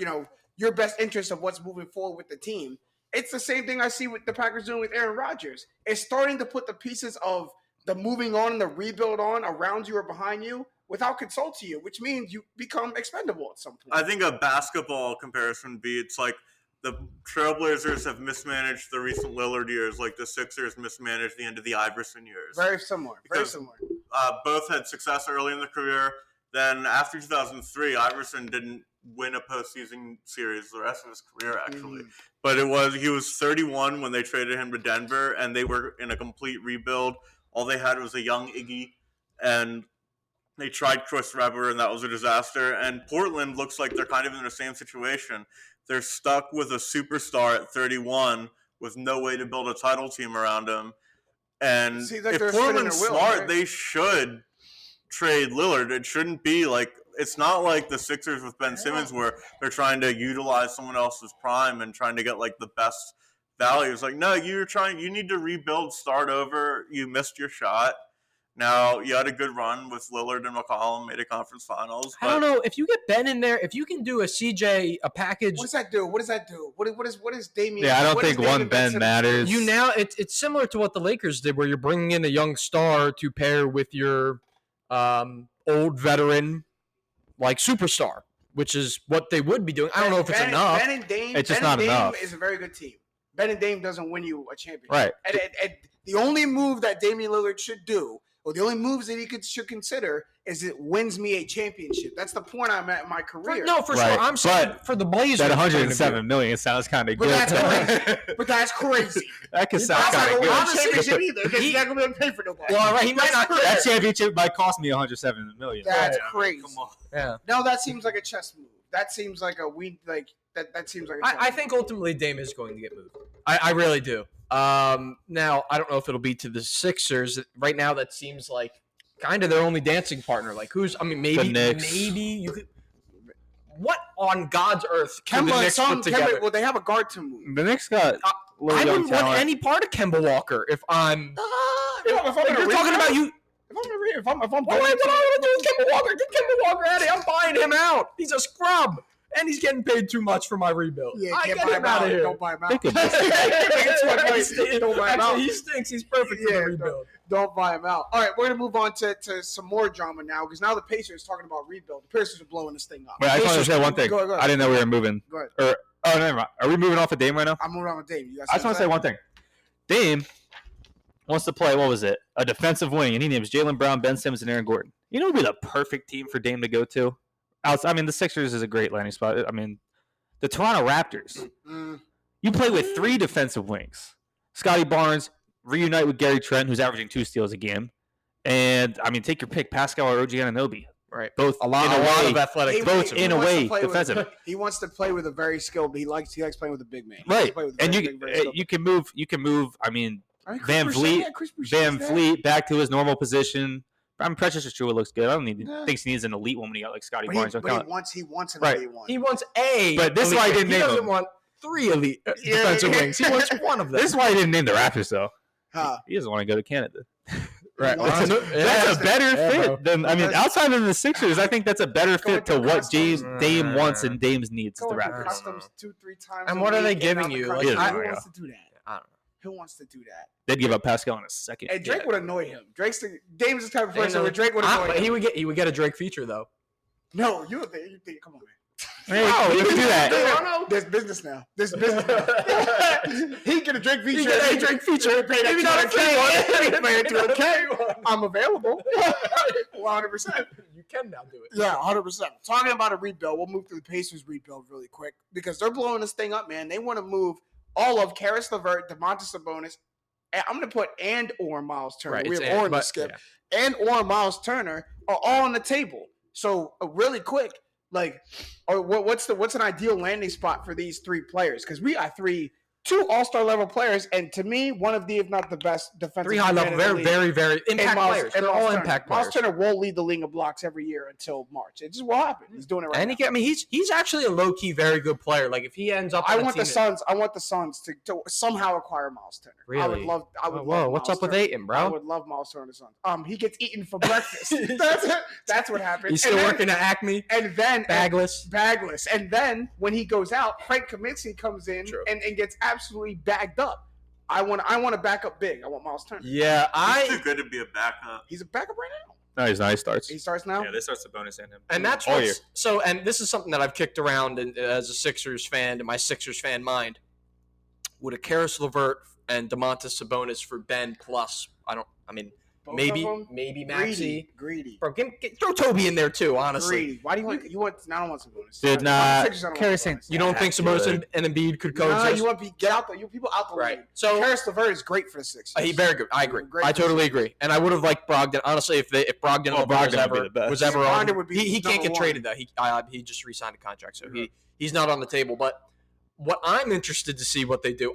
best interest of what's moving forward with the team. It's the same thing I see with the Packers doing with Aaron Rodgers. It's starting to put the pieces of the moving on and the rebuild on around you or behind you without consulting you, which means you become expendable at some point. I think a basketball comparison would be it's like the Trailblazers have mismanaged the recent Lillard years, like the Sixers mismanaged the end of the Iverson years. Very similar. Very Because- similar. Both had success early in the career. Then after 2003, Iverson didn't win a postseason series the rest of his career, actually. But he was 31 when they traded him to Denver, and they were in a complete rebuild. All they had was a young Iggy, and They tried Chris Webber, and that was a disaster. And Portland looks like they're kind of in the same situation. They're stuck with a superstar at 31 with no way to build a title team around him. And Seems like if they're spinning Portland's their wheels, smart, right? they should trade Lillard. It shouldn't be like it's not like the Sixers with Ben Simmons where they're trying to utilize someone else's prime and trying to get like the best value. It's like, no, you need to rebuild, start over. You missed your shot. Now, you had a good run with Lillard and McCollum, made a conference finals. I don't know if you get Ben in there, if you can do a CJ a package. What does that do? What does that do? What is Damian? Yeah, I don't what think does one Damian Ben Simmons matters. do? You now it's similar to what the Lakers did, where you're bringing in a young star to pair with your old veteran like superstar, which is what they would be doing. I don't know if it's enough. Ben and Dame, It's just Ben and not Dame enough. is a very good team. Ben and Dame doesn't win you a championship. Right. And the only move that Damian Lillard should do, or the only moves that he should consider, is it wins me a championship. That's the point I'm at in my career. No, for Right. sure. I'm saying But for the Blazers. That point of 107 million sounds kind of But good. that's crazy. But that's crazy. That could sound That's kind not of going to win a good. championship either. Because he's not going to be able to pay for nobody. Well, all right, he might not. That championship might cost me 107 million. That's Yeah, crazy. Come on. Yeah. No, that seems like a chess move. That seems like that seems like a chess I think ultimately Dame is going to get moved. I really do. Now I don't know if it'll be to the Sixers. Right now, that seems like kind of their only dancing partner. Like maybe The Knicks. you could. What on God's earth can the Kemba, Knicks put together? well, they have a guard to move. The Knicks got I little young wouldn't want talent. any part of Kemba Walker if I'm. If I'm You're talking about you. If I'm What do I want to do with Kemba Walker? Get Kemba Walker out of here. I'm buying him out. He's a scrub. And he's getting paid too much for my rebuild. Yeah, I can't get buy him him out out. of here. Don't buy him out. They could- Don't buy him out. Actually, he stinks. He's perfect for Yeah, the rebuild. Don't buy him out. All right, we're gonna move on to some more drama now because now the Pacers talking about rebuild. The Pacers are blowing this thing up. Wait, I just want to say one thing. Go ahead. I didn't know we were moving. Go ahead. Oh, never mind. Are we moving off of Dame right now? I'm moving on with Dame. You guys I just want to say one thing. Dame wants to play, what was it? A defensive wing, and he names Jaylen Brown, Ben Simmons, and Aaron Gordon. You know what would be the perfect team for Dame to go to? The Sixers is a great landing spot. The Toronto Raptors. You play with 3 defensive wings. Scotty Barnes, reunite with Gary Trent, who's averaging 2 steals a game. And, take your pick, Pascal or OG Anunoby. Right. Both A lot of athletic. both in a wants to way play with- defensive. He wants to play with a very skilled. He likes playing with a big man. He Right. likes to play with a And very big, very skilled- you can move. I mean, Chris Van Boucher, Vliet- yeah, Chris Boucher's Van there. Fleet back to his normal position. Precious Achiuwa looks good. I don't need Yeah. thinks he needs an elite one when he got like Scotty But Barnes. he wants an Right. elite one. He wants a. But this is elite why he pick. didn't He name doesn't him. want 3 elite Yeah, defensive yeah. wings. He wants one of them. This is why he didn't name the Raptors though. Huh. He doesn't want to go to Canada. Right. That's That's a better Yeah, fit bro. than outside of the Sixers. I think that's a better fit to to what customs. Dame wants and Dame's needs. Is the Going to Raptors. customs 2-3 times. And a what are they week and giving out the you? country. Like, Who I- wants to do that? I don't know. Who wants to do that? They'd give up Pascal in a second. And Drake would annoy him. Dame's the type of Ain't person no- where Drake would annoy But him. he would get a Drake feature though. No, you think, come on, man. Hey, you can do that. There's business now. There's business now. He get a Drake feature. He get a Drake feature. Pay that Maybe not a $200K. free one. Pay $200K. I'm available. 100%. You can now do it. Yeah, 100%. Talking about a rebuild, we'll move to the Pacers rebuild really quick because they're blowing this thing up, man. They want to move all of Karis LeVert, DeMontis Sabonis, and I'm going to put or Miles Turner. Right, We it's have or in the but- skip. yeah. Or Miles Turner are all on the table. So really quick, what's an ideal landing spot for these 3 players? Because we got 2 all-star level players, and to me, one of the, if not the best defensive 3 high level, men in the very, league. very, very And impact Miles- players. and They're Miles all Turner. impact Miles players. Turner will lead the league of blocks every year until March. It just will happen. He's doing it right And now. he's actually a low key very good player. Like if he ends up, I on a want the team Suns. I want the Suns to somehow acquire Miles Turner. I would Really? love. I would. Whoa, love what's Miles up with Turner. Ayton, I bro? would love Miles Turner. Suns. He gets eaten for breakfast. That's what happened. He's still working at Acme, And then bagless. And then when he goes out, Frank Kaminsky comes in True. and gets absolutely bagged up. I want to back up big. I want Miles Turner. Yeah, He's too good to be a backup. He's a backup right now. No, he's not. He starts. He starts now. Yeah, this starts the bonus and him. and that's all year. what's so. And this is something that I've kicked around as a Sixers fan in my Sixers fan mind. Would a Karis LeVert and DeMontis Sabonis for Ben plus? Both maybe of them? Maxey. Greedy. Bro, throw Toby in there too. Honestly, Greedy. Why do you want? I don't want Sabonis. Dude, I'm Sixers, I don't want Kerry Sabonis. Saint- you don't think Sabonis Good. and Embiid could Nah, coexist? you want get out you people out the Right. league. So Karis LeVert is great for the Sixers. He's very good. I agree. Great I for totally the Sixers. agree. And I would have liked Brogdon. Honestly, if Brogdon Well, was Brogdon would be the best. was ever Brogdon on, would be he can't number get one. traded though. He just re-signed a contract, so he's not on the table. But what I'm interested to see what they do.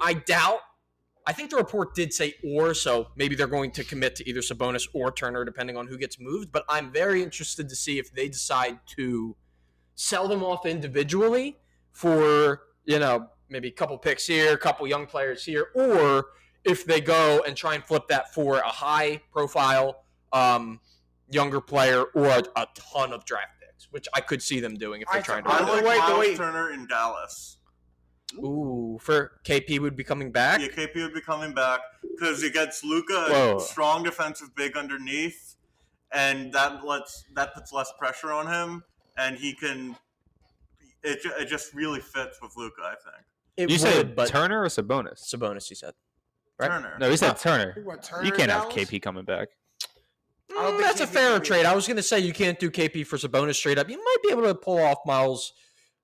I think the report did say so maybe they're going to commit to either Sabonis or Turner, depending on who gets moved. But I'm very interested to see if they decide to sell them off individually for, maybe a couple picks here, a couple young players here, or if they go and try and flip that for a high-profile younger player or a ton of draft picks, which I could see them doing if they're trying to. I the like way- Miles Turner in Dallas. Ooh, for KP would be coming back? Yeah, KP would be coming back because it gets Luka Whoa. a strong defensive big underneath, and that puts less pressure on him, and he can. It just really fits with Luka, I think. It You would, said but Turner or Sabonis? Sabonis, he said. Right? Turner. No, he said Turner. You want Turner You can't in have Dallas? KP coming back. I don't think That's a KP fair would be- trade. I was going to say you can't do KP for Sabonis straight up. You might be able to pull off Miles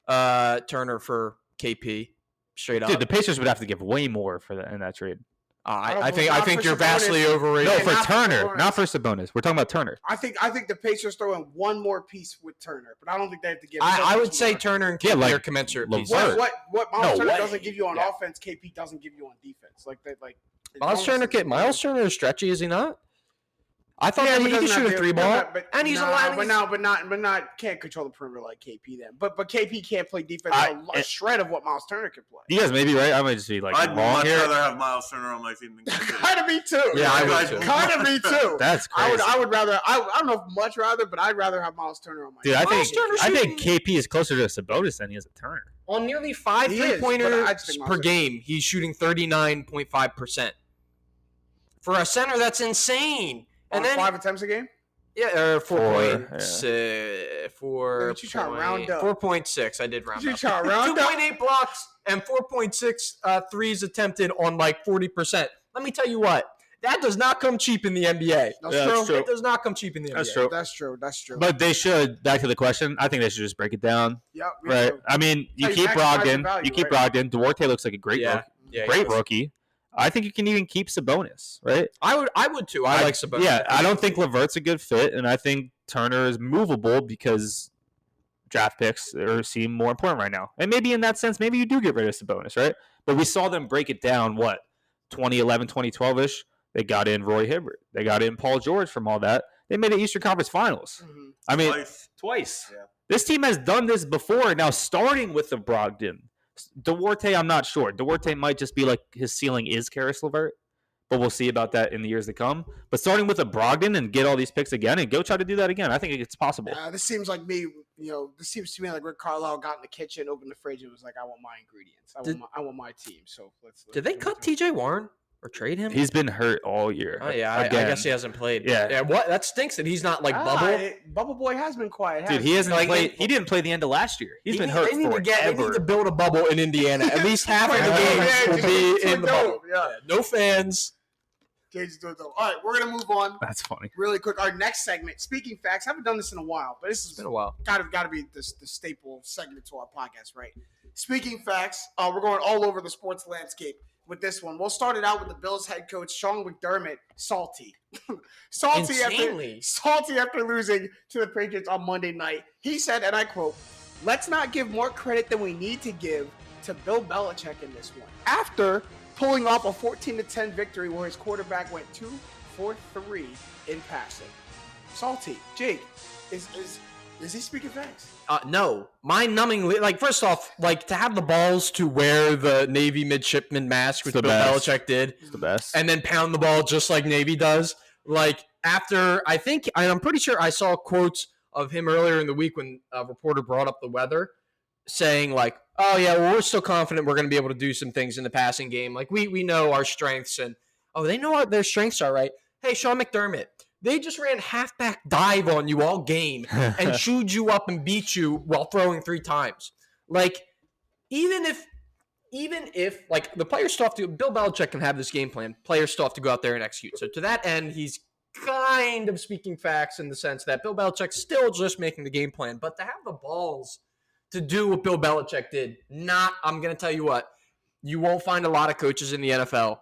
Turner for KP straight up. Dude, the Pacers would have to give way more for that in that trade. I don't- think not you're for Sabonis. vastly overrated. No, Yeah, for not for Turner, Sabonis. not for Sabonis. We're talking about Turner. I think the Pacers throw in one more piece with Turner, but I don't think they have to give. I so would much say more. Turner and Yeah, KP like are commensurate LeVert. pieces. What Miles No Turner way. doesn't give you on Yeah. offense, KP doesn't give you on defense. Like that, like Miles Turner is stretchy, is he not? I thought Yeah, that but he could doesn't shoot have a to- three ball, but and he's nah, allowed. but not can't control the perimeter like KP then. But KP can't play defense a I- shred of what Miles Turner can play. You guys may be right. I might just be like I'd wrong much here. rather have Miles Turner on my team than KP. Kind of me too. Yeah, I would Guys- too. Kind of me too. That's crazy. I would rather. I don't know if much rather, but I'd rather have Miles Turner on my Dude, team. I think KP is closer to Sabonis than he is to Turner. On nearly 5 He is, but I three-pointers just think Miles per Turner- game, he's shooting 39.5%. For a center, that's insane. On And then 5 attempts a game. Yeah, 4.6. Look, you trying to round up. 4.6. I did round You up. trying to round up? 2.8 blocks and 4.6 threes attempted on like 40%. Let me tell you what. That does not come cheap in the NBA. That's Yeah, true. that's true. It does not come cheap in the NBA. That's true. That's true. That's true. But they should, back to the question, I think they should just break it down. Yep. me Right. too. I mean, you Hey, keep maximize the Brogdon. value, You keep right? Brogdon. Duarte looks like a great Yeah. rookie. Yeah, Great he does. rookie. I think you can even keep Sabonis, right? I would too. I like Sabonis. Yeah, I don't think Levert's a good fit, and I think Turner is movable because draft picks seem more important right now. And maybe in that sense, maybe you do get rid of Sabonis, right? But we saw them break it down, 2011, 2012-ish? They got in Roy Hibbert. They got in Paul George from all that. They made the Eastern Conference Finals. Mhm. I mean, Twice. twice. Yeah. This team has done this before. Now, starting with the Brogdon. Duarte, I'm not sure. Duarte might just be like his ceiling is Karis LeVert, but we'll see about that in the years to come. But starting with a Brogdon and get all these picks again and go try to do that again, I think it's possible. This seems like me. This seems to me like Rick Carlisle got in the kitchen, opened the fridge, and was like, "I want my ingredients. I want my team." So let's. Did they cut TJ Warren or trade him? He's been hurt all year. Oh, yeah, I Again. guess he hasn't played. Yeah. What? That stinks that he's not like bubble. Bubble Boy has been quiet. Dude, he hasn't Like, played. He didn't play the end of last year. He's been hurt They need forever. to build a bubble in Indiana. At least half of the Yeah, games will be just in the dope, bubble. yeah. No fans. James doing dope. All right, we're gonna move on That's funny. really quick. Our next segment, speaking facts. I haven't done this in a while, but this It's is been a while. got to be the staple segment to our podcast, right? Speaking facts, we're going all over the sports landscape with this one. We'll start it out with the Bills head coach Sean McDermott, salty, Insanely. salty after losing to the Patriots on Monday night. He said, and I quote, "Let's not give more credit than we need to give to Bill Belichick in this one." After pulling off a 14-10 victory where his quarterback went 2 for 3 in passing. Salty, Jake, is he speaking facts? No, mind-numbingly. Like, first off, like to have the balls to wear the Navy midshipman mask, which It's Bill the best. Belichick did, It's the best. and then pound the ball just like Navy does. Like after, I'm pretty sure I saw quotes of him earlier in the week when a reporter brought up the weather, saying like, "Oh yeah, well we're still confident we're going to be able to do some things in the passing game. Like we know our strengths, and they know what their strengths are, right? Hey, Sean McDermott, they just ran halfback dive on you all game and chewed you up and beat you while throwing 3 times. Like even if like the players still have to, Bill Belichick can have this game plan. Players still have to go out there and execute. So to that end, he's kind of speaking facts in the sense that Bill Belichick's still just making the game plan, but to have the balls to do what Bill Belichick did, I'm going to tell you what, you won't find a lot of coaches in the NFL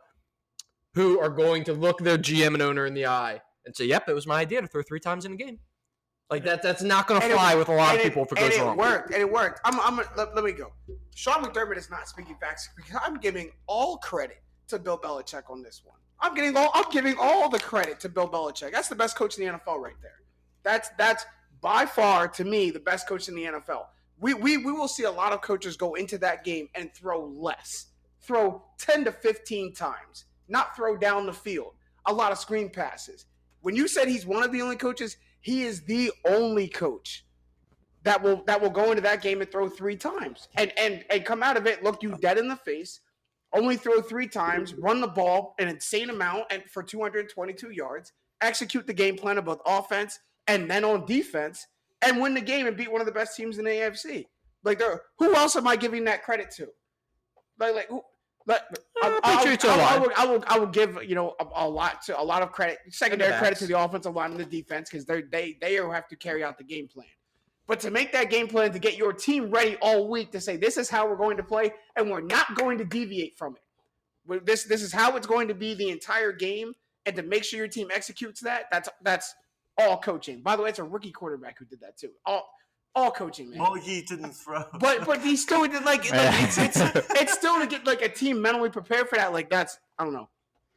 who are going to look their GM and owner in the eye and say, yep, it was my idea to throw 3 times in a game. Like that's not going to fly with a lot of people if it goes wrong. It worked. Let me go. Sean McDermott is not speaking facts because I'm giving all credit to Bill Belichick on this one. I'm giving all the credit to Bill Belichick. That's the best coach in the NFL right there. That's by far to me the best coach in the NFL. We will see a lot of coaches go into that game and throw less. Throw 10 to 15 times, not throw down the field. A lot of screen passes. When you said he's one of the only coaches, he is the only coach that will go into that game and throw 3 times and come out of it, look you dead in the face, only throw 3 times, run the ball an insane amount and for 222 yards, execute the game plan of both offense and then on defense, and win the game and beat one of the best teams in the AFC. Like, who else am I giving that credit to? I will give a lot of credit, secondary credit to the offensive line and the defense because they have to carry out the game plan. But to make that game plan to get your team ready all week to say this is how we're going to play and we're not going to deviate from it. This is how it's going to be the entire game, and to make sure your team executes that's all coaching. By the way, it's a rookie quarterback who did that too. All coaching, man. Well, he didn't throw. But he still did it's still to get like a team mentally prepared for that. Like I don't know.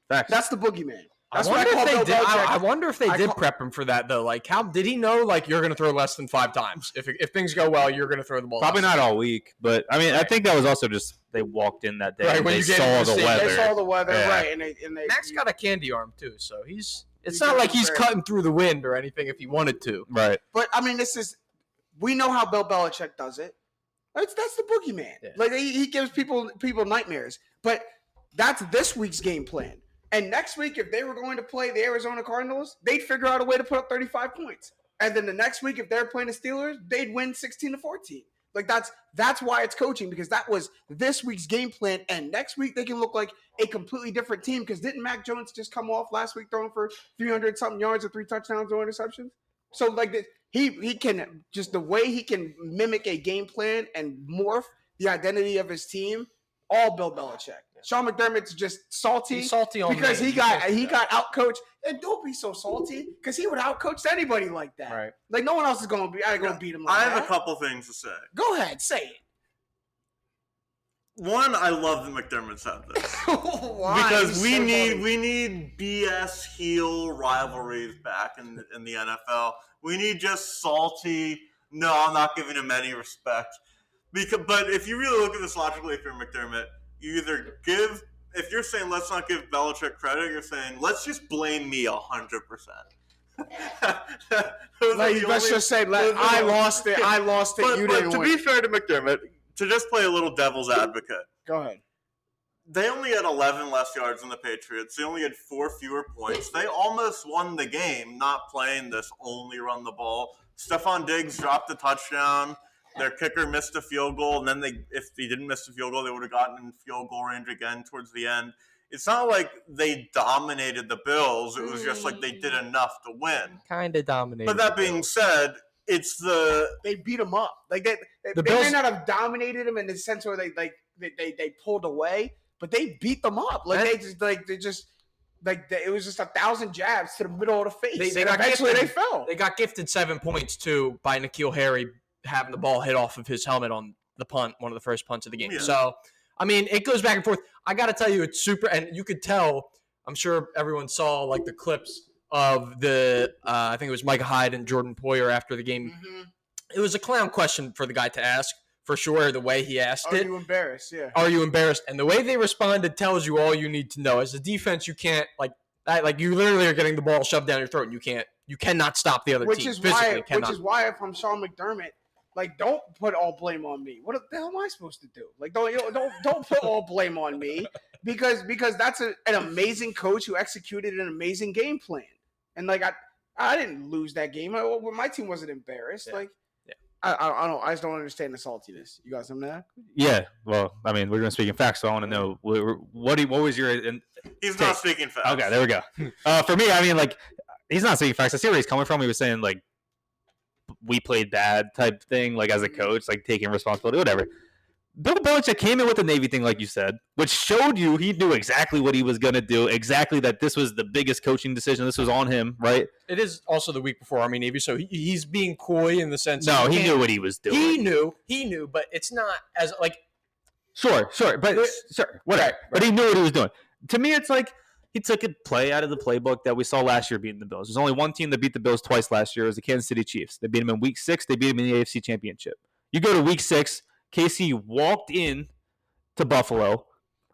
Facts. That's the boogeyman. That's I wonder if they did prep him for that though. Like, how did he know? Like, you're going to throw less than 5 times. If things go well, you're going to throw the ball. Probably not all week, but I mean, right. I think that was also just they walked in that day. Right, when they saw the weather. They saw the weather, yeah. right? And they Max got a candy arm too, so it's not like he's cutting through the wind or anything if he wanted to. Right. But I mean, we know how Bill Belichick does it. That's the boogeyman. Yeah. Like he gives people nightmares. But that's this week's game plan. And next week, if they were going to play the Arizona Cardinals, they'd figure out a way to put up 35 points. And then the next week, if they're playing the Steelers, they'd win 16-14. Like that's why it's coaching, because that was this week's game plan. And next week they can look like a completely different team. Because didn't Mac Jones just come off last week throwing for 300 something yards and 3 touchdowns, no interceptions? So like he can just the way he can mimic a game plan and morph the identity of his team. All Bill Belichick. Sean McDermott's just salty. He's salty on because he got outcoached. And don't be so salty because he would outcoach anybody like that. Right. Like no one else is going to beat him. Like I have a couple things to say. Go ahead, say it. One, I love that McDermott said this. Why? Because we need BS heel rivalries back in the NFL. We need just salty. No, I'm not giving him any respect. But if you really look at this logically, if you're McDermott, you either if you're saying let's not give Belichick credit, you're saying let's just blame me 100%. Let's just say I lost it. But, you didn't to win. be fair to McDermott, to just play a little devil's advocate. Go ahead. They only had 11 less yards than the Patriots. They only had 4 fewer points. They almost won the game not playing this only run the ball. Stephon Diggs dropped a touchdown. Their kicker missed a field goal, and then if he didn't miss the field goal, they would have gotten in field goal range again towards the end. It's not like they dominated the Bills. It was just like they did enough to win. Kind of dominated. But that being said, they beat them up. Like they may not have dominated them in the sense where they pulled away, but they beat them up. It was just 1,000 jabs to the middle of the face. They fell. They got gifted 7 points too by N'Keal Harry having the ball hit off of his helmet on the punt, one of the first punts of the game. Yeah. So, I mean, it goes back and forth. I got to tell you, it's super, and you could tell, I'm sure everyone saw like the clips of I think it was Micah Hyde and Jordan Poyer after the game. Mm-hmm. It was a clown question for the guy to ask, for sure, the way he asked it. Are you embarrassed? Yeah. Are you embarrassed? And the way they responded tells you all you need to know. As a defense, you can't, like you literally are getting the ball shoved down your throat, and you cannot stop the other team. Which is why if I'm Sean McDermott, like, don't put all blame on me. What the hell am I supposed to do? Like, don't put all blame on me because that's an amazing coach who executed an amazing game plan. And like I didn't lose that game. My team wasn't embarrassed. Yeah. Like, yeah. I just don't understand the saltiness. You got something there? Yeah. Well, I mean, we're going to speak in facts, so I want to know what was your. He's not speaking facts. Okay, there we go. For me, I mean, like, he's not saying facts. I see where he's coming from. He was saying like we played bad type thing, like as a coach, like taking responsibility, whatever. Bill Belichick came in with the Navy thing, like you said, which showed you he knew exactly what he was going to do, exactly that this was the biggest coaching decision. This was on him, right? It is also the week before Army Navy, so he's being coy in the sense. No, he knew what he was doing. He knew, but it's not as like. Sure, whatever. Right. But he knew what he was doing. To me, it's like he took a play out of the playbook that we saw last year beating the Bills. There's only one team that beat the Bills twice last year. It was the Kansas City Chiefs. They beat them in Week 6. They beat them in the AFC Championship. You go to Week 6, KC walked in to Buffalo.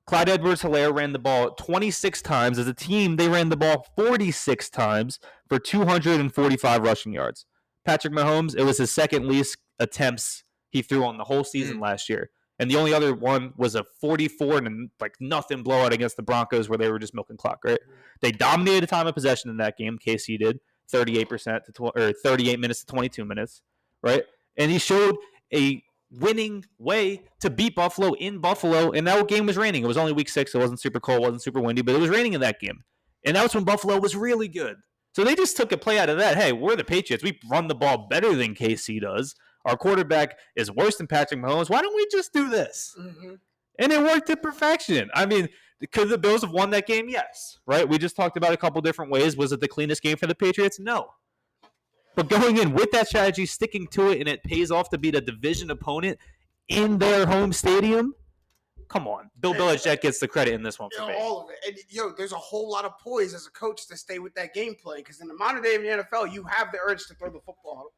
Clyde Edwards-Helaire ran the ball 26 times. As a team, they ran the ball 46 times for 245 rushing yards. Patrick Mahomes, it was his second least attempts he threw on the whole season last year. And the only other one was a 44 and like nothing blowout against the Broncos where they were just milking clock, right? They dominated time of possession in that game. KC did 38% or 38 minutes to 22 minutes, right? And he showed a winning way to beat Buffalo in Buffalo, and that game was raining. It was only Week 6. It wasn't super cold, wasn't super windy, but it was raining in that game. And that was when Buffalo was really good. So they just took a play out of that. Hey, we're the Patriots. We run the ball better than KC does. Our quarterback is worse than Patrick Mahomes. Why don't we just do this? Mm-hmm. And it worked to perfection. I mean, could the Bills have won that game? Yes. Right? We just talked about a couple different ways. Was it the cleanest game for the Patriots? No. But going in with that strategy, sticking to it, and it pays off to beat a division opponent in their home stadium, come on. Bill Belichick gets the credit in this one for me. All of it. And, there's a whole lot of poise as a coach to stay with that game plan because in the modern day of the NFL, you have the urge to throw the football.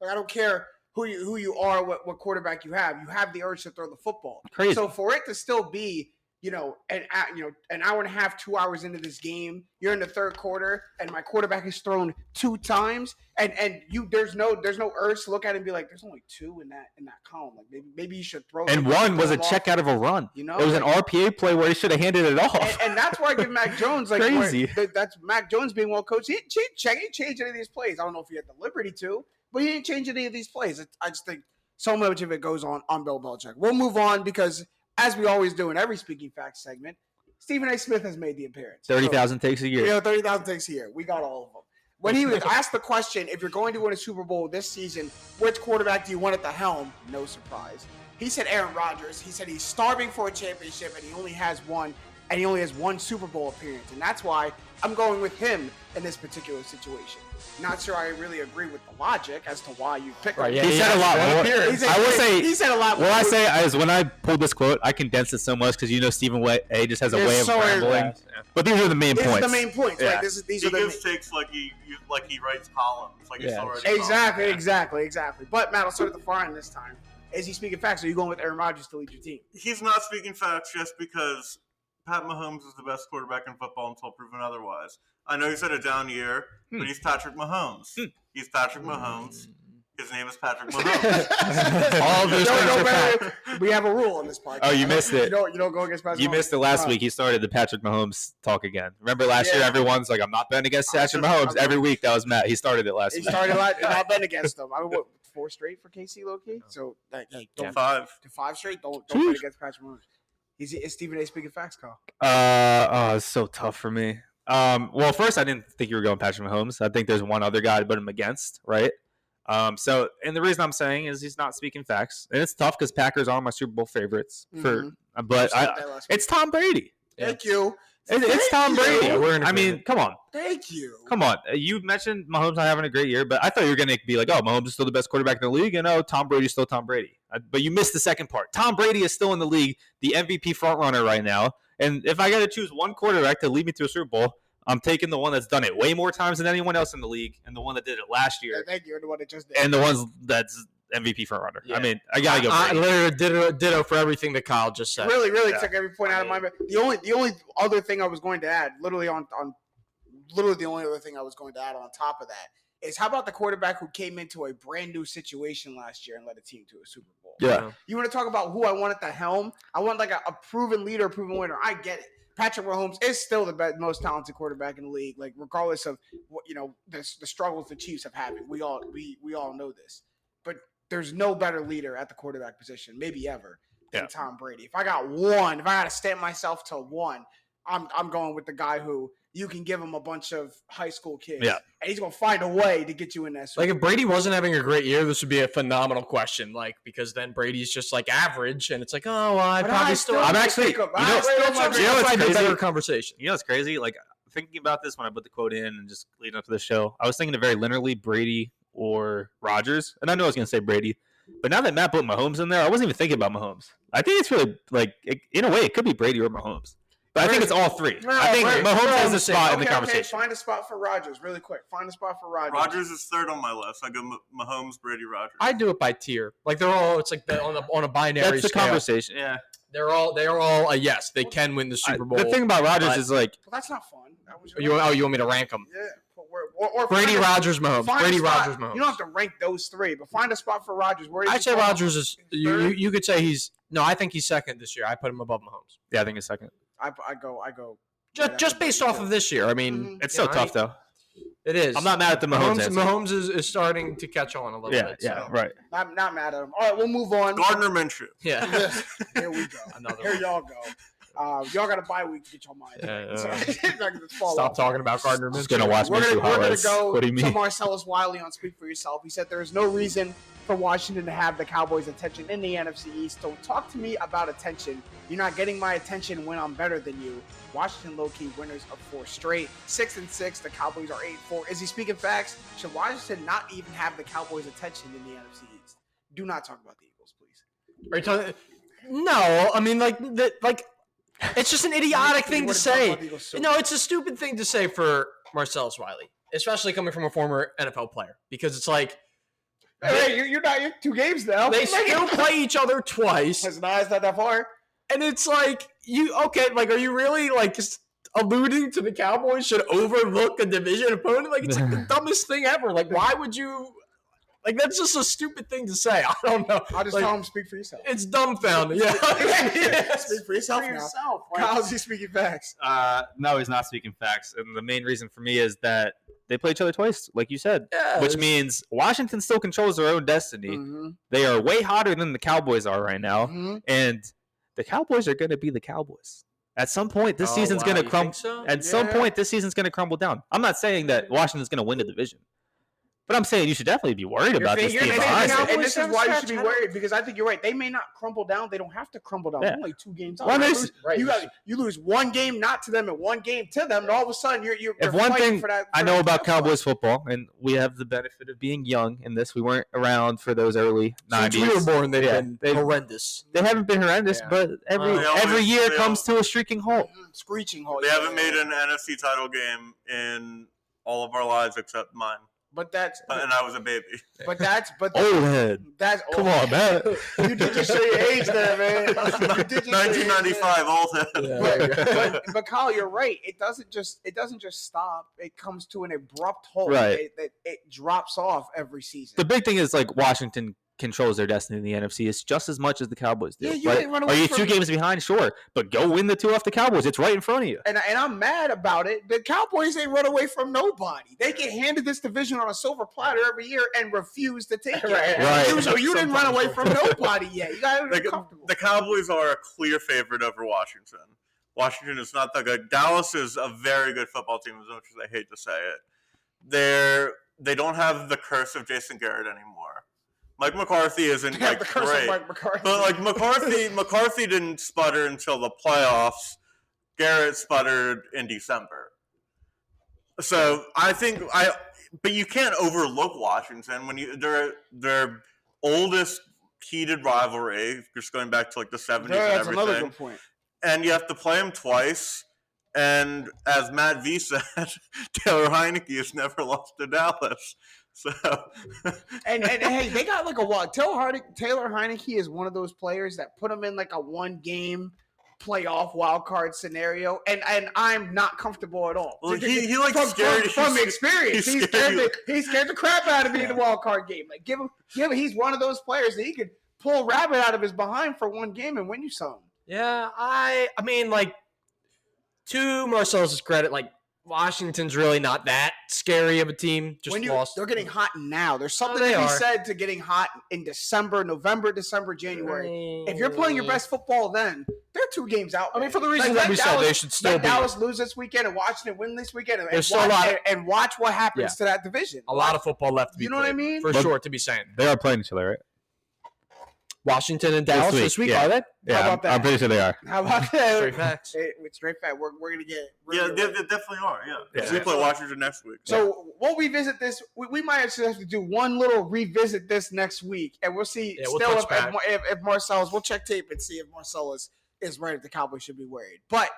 Like, I don't care who you are, what quarterback you have the urge to throw the football. Crazy. So for it to still be, an hour and a half, 2 hours into this game, you're in the third quarter, and my quarterback is thrown 2 times, and there's no urge to look at it and be like, there's only 2 in that column. Like maybe you should throw. And one was a check out of a run. It was an RPA play where he should have handed it off. And that's where I give Mac Jones like crazy. That's Mac Jones being well coached. He didn't change any of these plays. I don't know if he had the liberty to. But he didn't change any of these plays. I just think so much of it goes on Bill Belichick. We'll move on because, as we always do in every Speaking Facts segment, Stephen A. Smith has made the appearance. 30,000 takes a year. 30,000 takes a year. We got all of them. When he was asked the question, if you're going to win a Super Bowl this season, which quarterback do you want at the helm? No surprise. He said Aaron Rodgers. He said he's starving for a championship, and he only has one. And he only has one Super Bowl appearance. And that's why I'm going with him in this particular situation. Not sure I really agree with the logic as to why you picked him. Yeah, he said a lot more. He said a lot more. What I say is when I pulled this quote, I condensed it so much because Stephen A. just has a way of rambling. But these are the main points. These are the main points. Yeah. Like, these are the gives takes like he writes columns. Like he's already Exactly. But Matt, I'll start at the far end this time. Is he speaking facts? Or are you going with Aaron Rodgers to lead your team? He's not speaking facts just because Pat Mahomes is the best quarterback in football until proven otherwise. I know he's had a down year, but he's Patrick Mahomes. He's Patrick Mahomes. His name is Patrick Mahomes. All of those things are fact. We have a rule on this podcast. Oh, you missed it. You don't go against Patrick Mahomes. You missed it last week. He started the Patrick Mahomes talk again. Remember last year, everyone's like, I'm not betting against Patrick Mahomes. Every week, that was Matt. He started it last week. He started not betting against him. I mean, what, 4 straight for KC, low-key? So, don't 5. To 5 straight? Don't bet against Patrick Mahomes. Is Stephen A. speaking facts, Kyle? It's so tough for me. Well, first, I didn't think you were going Patrick Mahomes. I think there's one other guy to put him against, right? And the reason I'm saying is he's not speaking facts, and it's tough because Packers are my Super Bowl favorites. But it's Tom Brady. Thank you. It's Tom Brady. I mean, come on. Thank you. Come on. You mentioned Mahomes not having a great year, but I thought you were going to be like, oh, Mahomes is still the best quarterback in the league, and Tom Brady's still Tom Brady. But you missed the second part. Tom Brady is still in the league, the MVP frontrunner right now. And if I got to choose one quarterback to lead me to a Super Bowl, I'm taking the one that's done it way more times than anyone else in the league, and the one that did it last year. Thank you. The one that just did. And the ones that's MVP frontrunner. Yeah. I mean, I gotta go. I literally ditto for everything that Kyle just said. Really took every point out of my mind. The only other thing I was going to add, literally the only other thing I was going to add on top of that is how about the quarterback who came into a brand new situation last year and led a team to a Super Bowl? Yeah. You want to talk about who I want at the helm? I want like a proven leader, a proven winner. I get it. Patrick Mahomes is still the most talented quarterback in the league, like regardless of what the struggles the Chiefs have had. We all know this, but there's no better leader at the quarterback position, maybe ever, than Tom Brady. If I got to stamp myself to one, I'm going with the guy who you can give him a bunch of high school kids. Yeah. And he's going to find a way to get you in that Super Like, if Bowl. Brady wasn't having a great year, this would be a phenomenal question. Like, because then Brady's just like average, and it's like, oh, well, I But probably I still. still I'm might actually- pick him. you know- I still That's what might I'm pick saying. him. what's That's why I did crazy? better conversation. You know what's crazy? Like thinking about this when I put the quote in and just leading up to the show, I was thinking of very linearly Brady or Rodgers, and I know I was going to say Brady, but now that Matt put Mahomes in there, I wasn't even thinking about Mahomes. I think it's really in a way, it could be Brady or Mahomes, but I think it's all three. I think right. Mahomes We're has on a spot in the Okay, conversation. find a spot for Rodgers really quick. Find a spot for Rodgers. Rodgers is third on my list. I go Mahomes, Brady, Rodgers. I do it by tier. Like, they're all. It's like on a binary That's the scale. conversation. Yeah. They are all a yes. They can win the Super Bowl. The thing about Rodgers but- is like Well, that's not fun. That was you want me to rank them? Yeah. Or Brady, find a- Rodgers, Mahomes. find a Brady, spot. Rodgers, Mahomes. You don't have to rank those three, but find a spot for Rodgers. Where does I'd he say fall? Rodgers is. You could say he's. No, I think he's second this year. I put him above Mahomes. yeah, I think it's second. I go. Just based off of this year. I mean, Mhm. It's you so know, tough though. It is. I'm not mad at the Mahomes. Mahomes. answer. Mahomes is starting to catch on a little Yeah, bit. yeah, so. right. Not mad at him. All right, we'll move on. Gardner Minshew. Yeah. Here we go. Another Here one. y'all go. Y'all got a bye week to get your mind. Yeah, So, not gonna fall Stop off. talking about Gardner Just Minshew. gonna watch We're Minshew gonna highlights. go What do you to mean? Marcellus Wiley on Speak for Yourself. He said there is no reason for Washington to have the Cowboys' attention in the NFC East. So talk to me about attention. You're not getting my attention when I'm better than you. Washington low-key winners of 4 straight. 6-6. The Cowboys are 8-4. Is he speaking facts? Should Washington not even have the Cowboys' attention in the NFC East? Do not talk about the Eagles, please. Are you talking? No, I mean it's just an idiotic thing to say. No, it's a stupid thing to say for Marcellus Wiley, especially coming from a former NFL player, because it's like Hey, you're 2 games now. they still play each other twice, His eyes not that far. and it's like are you really like just alluding to the Cowboys should overlook a division opponent? Like, it's like the dumbest thing ever. Like, why would you? Like, that's just a stupid thing to say. I don't know. I'll just Like, tell him speak for yourself. it's dumbfounding. Yeah. Speak for yourself now. How's he speaking facts? No, he's not speaking facts, and the main reason for me is that they play each other twice, like you said, Yeah, which means Washington still controls their own destiny. Mm-hmm. They are way hotter than the Cowboys are right now, Mm-hmm. and the Cowboys are going to be the Cowboys. At some point, this season's going to crumble. So? At some Yeah. point, this season's going to crumble down. I'm not saying that Washington's going to win the division, but I'm saying you should definitely be worried about this you're team. thinking Honestly. Cowboys And this is have why you stretch, should be huh? worried, because I think you're right. They may not crumble down. They don't have to crumble down. Yeah. They're only 2 games up. Well, You there's- lose- right. you lose 1 game not to them and 1 game to them, and all of a sudden you're If one fighting thing for that. I know about Cowboys football, and we have the benefit of being young in this, we weren't around for those early Since 90s. we were born, they've Yeah, been they've- horrendous. They haven't been horrendous, Yeah. but every They always- every year they comes to a streaking halt. Screeching hole. They haven't made an NFC title game in all of our lives except mine. But that's And I was a baby. but that's Old head. that's Come on, man. You did just show your age there, man. You did just show your age there. 1995, old head. But Kyle, you're right. It doesn't just stop. It comes to an abrupt halt. Right. It drops off every season. The big thing is like Washington controls their destiny in the NFC is just as much as the Cowboys do. Yeah, you Like, didn't run are away you from 2 it. games behind? Sure, but go win the 2 off the Cowboys. It's right in front of you. And I'm mad about it. The Cowboys ain't run away from nobody. They get handed this division on a silver platter every year and refuse to take it. Right. So you didn't run away from nobody yet. You got to be comfortable. The Cowboys are a clear favorite over Washington. Washington is not that good. Dallas is a very good football team, as much as I hate to say it. They don't have the curse of Jason Garrett anymore. Mike McCarthy isn't They have like the curse great, of Mike McCarthy. but like McCarthy didn't sputter until the playoffs. Garrett sputtered in December. So but you can't overlook Washington when their oldest heated rivalry, just going back to like the 70s and that's another everything. good point. And you have to play them twice. And as Matt V said, Taylor Heineke has never lost to Dallas. So And hey, they got like a wild. Taylor Heineke is one of those players that put him in like a 1-game playoff wild card scenario, and I'm not comfortable at all. Well, he like scared from experience. he's He scared the crap out of me in the wild card game. Like give him. He's one of those players that he could pull a rabbit out of his behind for 1 game and win you something. Yeah, I mean, like, to Marcellus's credit, like, Washington's really not that scary of a team. Just lost. They're getting hot now. There's something they to be are. said to getting hot in November, December, January. If you're playing your best football then, they're 2 games out. I mean, for the reason that we said, they should still let be. Dallas lose this weekend and Washington win this weekend and watch what happens to that division. A lot of football left to be You know what I mean? For sure, to be saying. They are playing each other, right? Washington and Dallas this week, yeah. are they? Yeah, How about that? I'm pretty sure they are. How about that? Straight facts. Straight fact. We're going to get Yeah, they definitely are. Yeah. Yeah. We play Washington next week. So we'll revisit this. We might actually have to do one little revisit this next week, and we'll see. Yeah, we'll still touch back. if Marcellus, we'll check tape and see if Marcellus is right. If the Cowboys should be worried, but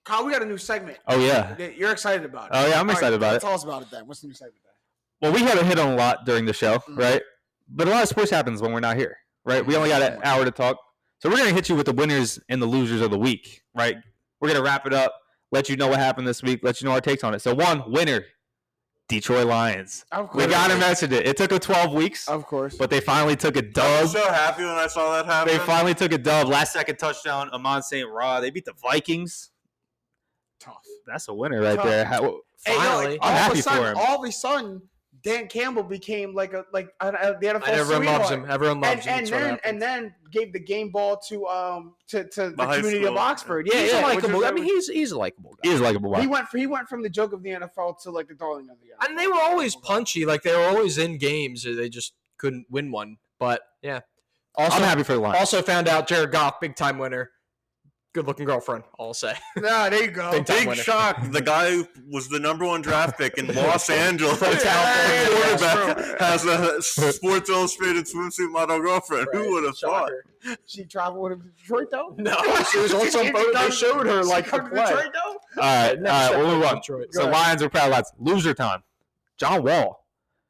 Kyle, we got a new segment. Oh, yeah. that you're excited about it. Oh, yeah, I'm All excited about it. Tell us about it then. What's the new segment then? Well, we haven't hit on a lot during the show, right? But a lot of sports happens when we're not here, right? We only got an hour to talk. So we're going to hit you with the winners and the losers of the week, right? We're going to wrap it up, let you know what happened this week, let you know our takes on it. So one, winner, Detroit Lions. Of course. We got to mention it. It took them 12 weeks, Of course. but they finally took a I dub. was so happy when I saw that happen. They finally took a dub. Last second touchdown, Amon St. Ra. They beat the Vikings. Tough. That's a winner right Tough. there. Hey, Finally. I'm happy for him. All of a sudden, Dan Campbell became like the NFL. And everyone loves him. Everyone loves him. And then gave the game ball to the high community of school. Oxford. He's Yeah, a which likable. was- I mean, he's a likable guy. He is likable. he went from the joke of the NFL to like the darling of the NFL. And they were always punchy. Like, they were always in games. They just couldn't win one. But, yeah. Also, I'm happy for the Lions. Also found out Jared Goff, big-time winner. Good-looking girlfriend, I'll say. Nah, there you go. Big time Big winner. shock. The guy who was the #1 draft pick in Los Angeles. From California. Quarterback has a Sports Illustrated swimsuit model girlfriend. Right. Who would have thought? Shocker. She traveled with him to Detroit though. No, she was on some photo. They showed her, like, She her come to play. Detroit though. All right, we'll move on. Detroit. So Lions are proud lads. Loser time. John Wall.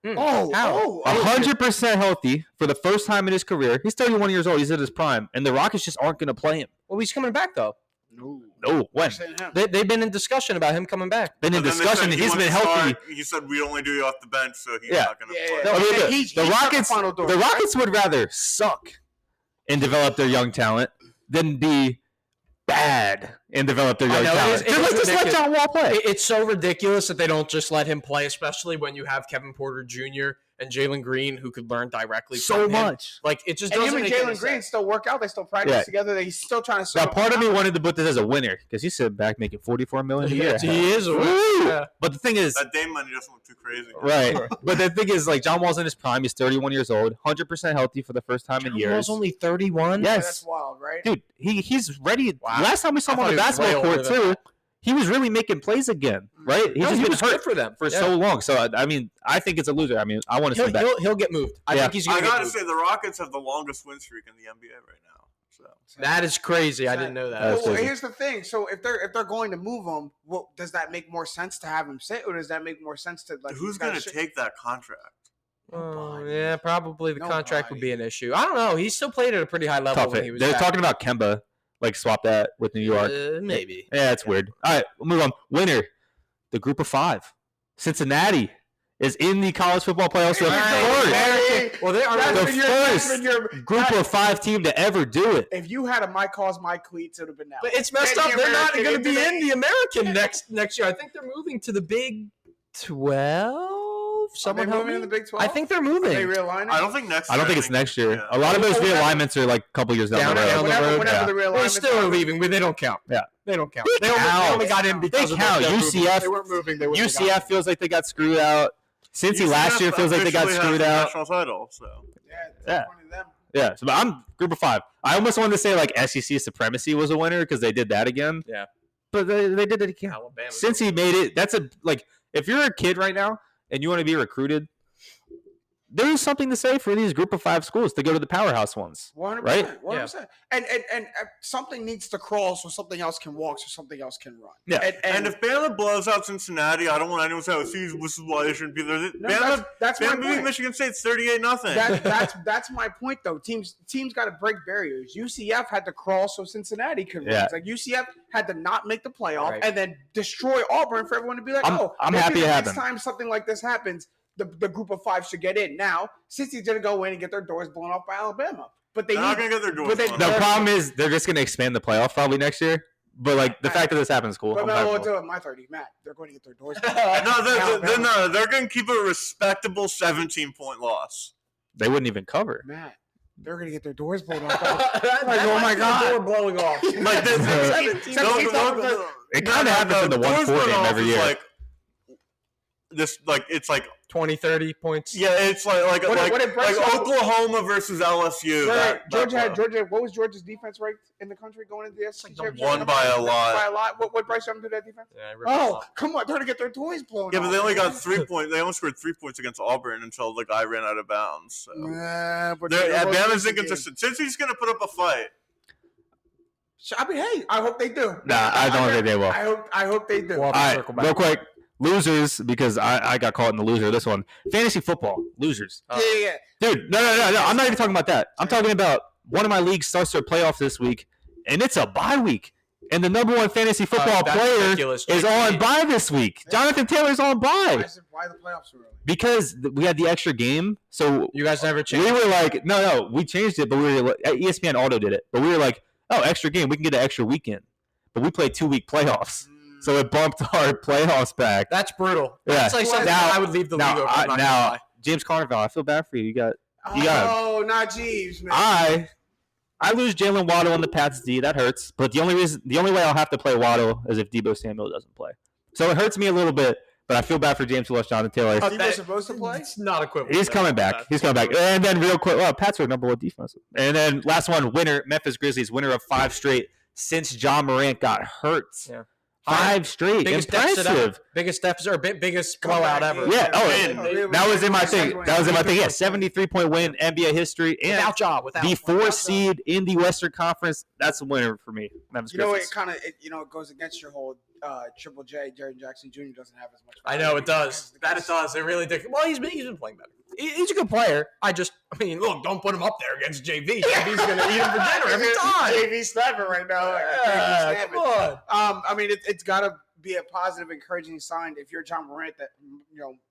Oh, 100% healthy for the first time in his career. He's 31 years old. He's at his prime. And the Rockets just aren't going to play him. Well, he's coming back, though. No, when? They've been in discussion about him coming back. Been in But then they discussion. said he He's wants been to healthy. start. He said we only do you off the bench, so he's Yeah. not going to Yeah, play. yeah. I mean, look, He's the got the Rockets, final door, the right? Rockets would rather suck and develop their young talent than be bad and develop their I young know, talent. it is Just let ridiculous. John Wall play. It's so ridiculous that they don't just let him play, especially when you have Kevin Porter Jr. and Jalen Green who could learn directly So from him. much. Like, it just And doesn't him and make any Jalen Green sense. still work out. They still practice Yeah. together. He's still trying to. Now, part of me wanted to put this as a winner because he's sitting back making $44 million a year. He is a winner. Woo! Yeah. But the thing is, That Dame money doesn't look too crazy. right. But the thing is, like, John Wall's in his prime. He's 31 years old, 100% healthy for the first time in years. Wall's only 31. Yes. That's wild, right? Dude, he's ready. Wow. Last time we saw him I on the thought he was basketball way court, older than too, he was really making plays again, right? He's No, just he been was hurt good for them for Yeah. so long. So, I mean, I think it's a loser. I mean, I want to see him back. He'll get moved. I Yeah. think he's I going to get gotta moved. say, the Rockets have the longest win streak in the NBA right now. So That is crazy. I didn't know that. That's Well, crazy. here's the thing. So if they're going to move him, well, does that make more sense to have him sit, or does that make more sense to like who's going to take that contract? Yeah, probably the contract would Nobody. be an issue. I don't know. He still played at a pretty high level Tough when it. he was They're back. talking about Kemba, like, swap that with New York. Maybe. Yeah, it's weird. All right, we'll move on. Winner, the group of 5. Cincinnati is in the college football playoffs. The first Well, they are. That's the when you're- that's first when you're- group of 5 team to ever do it. If you had a my cause my cleats, it would have been now. But it's messed Then up. the They're not American going to be into in the American next year. I think they're moving to the Big 12. Someone Are they help moving me? in the Big 12? I think they're Are they moving. realigning? I don't think next I don't year. think it's next year. yeah. A lot of those Well, realignments are like a couple years down the road. down the road. Whenever Yeah. the They're realignment still leaving, but they don't count. Yeah. They don't count. They They count. only got in because They of count. the UCF They weren't moving. They wouldn't have UCF gotten feels like they got screwed out. Cincy last year feels like they got officially screwed has the out. National title, so. it. Yeah. It's one of them. Yeah, so but I'm group of 5. I almost wanted to say like SEC supremacy was a winner because they did that again. Yeah. But they did it again. Alabama. Cincy made it. That's a like if you're a kid right now and you want to be recruited, there's something to say for these group of 5 schools to go to the powerhouse ones. 100%. Right? 100%. And something needs to crawl so something else can walk, so something else can run. Yeah. And if Bama blows out Cincinnati, I don't want anyone to say, "See, this is why they shouldn't be there." No, Bama, that's my Bama beat point. Michigan State 38-0. That's my point though. Teams got to break barriers. UCF had to crawl so Cincinnati could run. Yeah. It's like UCF had to not make the playoff Right. and then destroy Auburn for everyone to be like, I'm maybe happy the it next happened. time something like this happens, the group of 5 should get in. Now, Cincy's gonna go in and get their doors blown off by Alabama, but they They're not need. going to get their doors but they- blown The out. problem is they're just going to expand the playoff probably next year. But like the fact that this happens is cool. But I'm no, happy we'll for do it. it. My 30, Matt. They're going to get their doors. They're going to keep a respectable 17-point loss. They wouldn't even cover. Matt, they're going to get their doors blown off. Oh my god, door blowing off. Like It kind of happens in the 1-4 game every year. Like, it's like 20, 30 points. yeah, it's like Bryce Oklahoma versus LSU. Georgia. What was Georgia's defense ranked in the country going into the SEC championship? Won by a lot. By a lot. What Bryce Young do that defense? Yeah, Come on, they're gonna get their toys blown. Yeah, but they off. only got 3 points. They only scored 3 points against Auburn until the guy ran out of bounds. So. But Bama's inconsistent. Since he's going to put up a fight. I mean, hey, I hope they do. Nah, I don't think they will. I hope they do. Well, All right, circle back. real quick. Losers, because I got caught in the loser of this one. Fantasy football, losers. Yeah. Dude, no. I'm not even talking about that. I'm talking about one of my leagues starts their playoffs this week, and it's a bye week. And the number one fantasy football that's player ridiculous. is on bye this week. Jonathan Taylor's on bye Why the playoffs so early? because we had the extra game. So You guys never we changed. were like, no, we changed it, but we were ESPN Auto did it, but we were like, oh, extra game, we can get an extra weekend. But we played 2-week playoffs. So it bumped our playoffs back. That's brutal. Yeah. That's like something Now- I would leave the league over. I'm not gonna lie. James Carnival, I feel bad for you. You got Oh, not Jeeves, man. I lose Jalen Waddle on the Pats D. That hurts. But the only way I'll have to play Waddle is if Deebo Samuel doesn't play. So it hurts me a little bit, but I feel bad for James Willis, Jonathan Taylor. Deebo's supposed to play? It's not equivalent. He's coming back. And then real quick, Pats are number one defense. And then last one, winner, Memphis Grizzlies, winner of 5 straight since John Morant got hurt. Yeah. 5 straight. Biggest deficit Impressive. ever. Biggest deficit or biggest blowout ever. Yeah. Win. That was in my thing. Yeah, 73-point win, NBA history, and Without job. Without. the 4 seed in the Western Conference. That's a winner for me. Memphis You know, Grizzlies. it kind of it goes against your whole Triple J. Jaren Jackson Jr. doesn't have as much. I know it does. That it does. It really did. Well, he's been playing better. He's a good player. I mean, look, don't put him up there against JV. JV's gonna eat him for dinner every time. JV snapping right now. Yeah, come on. I mean, it's got to be a positive, encouraging sign if you're John Morant that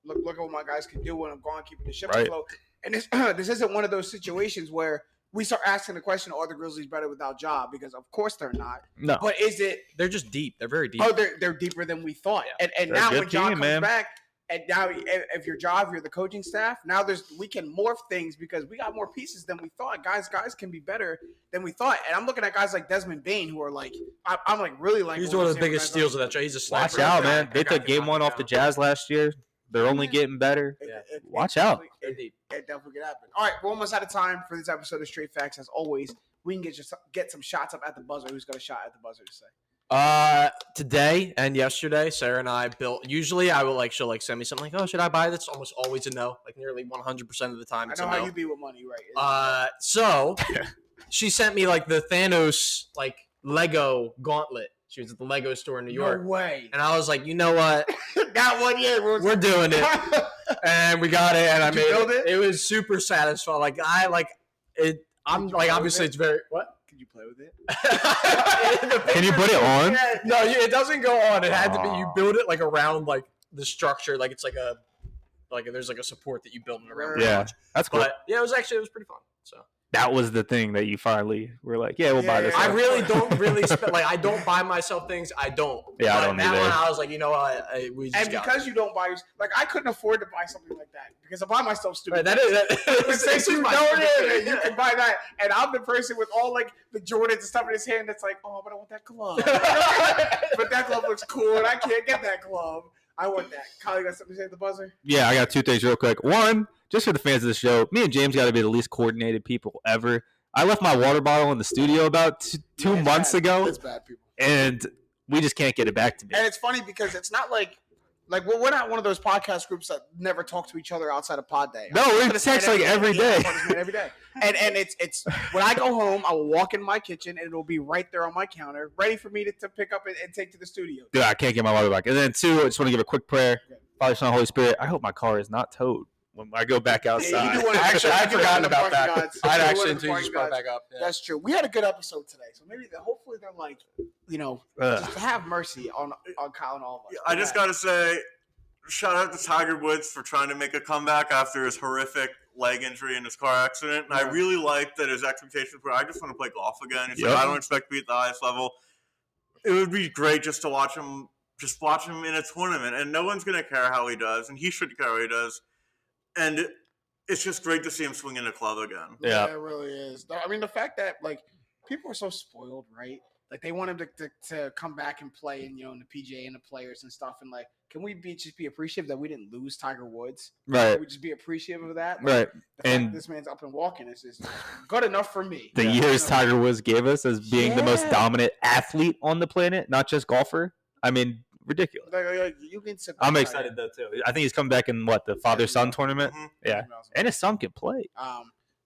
look at what my guys can do when I'm going keeping the ship Right. afloat. And this isn't one of those situations where we start asking the question, are the Grizzlies better without Ja? Because of course they're not. No. But is it? They're just deep. They're very deep. Oh, they're deeper than we thought. Yeah. And They're a now good when Ja team, comes man. back, and now if you're Ja, if you're the coaching staff, now we can morph things because we got more pieces than we thought. Guys can be better than we thought. And I'm looking at guys like Desmond Bain who are like, I'm like really like. He's one of the biggest steals of that. He's a sniper. Watch out, man. They took game 1 off the Jazz last year. They're only getting better. Watch out. They're deep. It definitely could happen. All right, we're almost out of time for this episode of Straight Facts. As always, we can get some shots up at the buzzer. Who's got a shot at the buzzer to say? Today and yesterday, Sarah and I built. Usually, she'll send me something like, "Oh, should I buy this?" Almost always a no. Like nearly 100% of the time, I it's know a how no. you be with money, right? So she sent me the Thanos Lego gauntlet. She was at the Lego store in New York. No way. And I was like, you know what? Got one year. We're doing it. And we got it, and I made build it. it? It was super satisfying. Obviously, it's very what? Can you play with it? Can you put it on? No, it doesn't go on. It had to be. You build it around the structure. It's there's a support that you build it around. Yeah, that's cool. But yeah, it was pretty fun. So That was the thing that you finally were like, yeah, we'll buy this. Yeah. I really don't really spend I don't buy myself things. I don't. Yeah, I But don't that either. one, I was like, you know what? We just And because you don't buy, I couldn't afford to buy something like that because I buy myself stupid. right, that It says you my Jordan, stupid and you can buy that. And I'm the person with all the Jordans and stuff in his hand that's like, oh, but I want that glove. But that glove looks cool, and I can't get that glove. I want that. Kyle, you got something to say at the buzzer? Yeah, I got 2 things real quick. One, just for the fans of the show, me and James got to be the least coordinated people ever. I left my water bottle in the studio about two months ago, It's bad, people. and we just can't get it back to me. And it's funny because it's not like we're not one of those podcast groups that never talk to each other outside of pod day. No, we I text this man every day. Yeah, I talk to this man every day. And it's when I go home, I will walk in my kitchen and it'll be right there on my counter, ready for me to pick up and take to the studio. Dude, I can't get my water back. And then 2, I just want to give a quick prayer. Father, Son, Holy Spirit, I hope my car is not towed when I go back outside. you do wanna- Actually, I'd you do forgotten wanna about park that. gods. I'd You actually wanna until you park just brought gods. back up. Yeah. That's true. We had a good episode today, so maybe hopefully they're just have mercy on Kyle and all of us. I just got to say, shout out to Tiger Woods for trying to make a comeback after his horrific leg injury in his car accident. And I really like that his expectations were, I just want to play golf again. He's like, I don't expect to be at the highest level. it would be great just to watch him in a tournament, and no one's gonna care how he does, and he should care how he does, and it's just great to see him swing in a club again. Yeah. It really is. I mean, the fact that like people are so spoiled, right? Like they want him to come back and play, and in the PGA and the players and stuff, and like, can we just be appreciative that we didn't lose Tiger Woods? Right. Can we just be appreciative of that? Like, Right. The fact that this man's up and walking is just good enough for me. The years Tiger Woods gave us as being the most Yeah. dominant athlete on the planet, not just golfer. I mean, ridiculous. Like, you can I'm excited though too. I think he's coming back in the father-son tournament. Mhm. Yeah, and his son can play.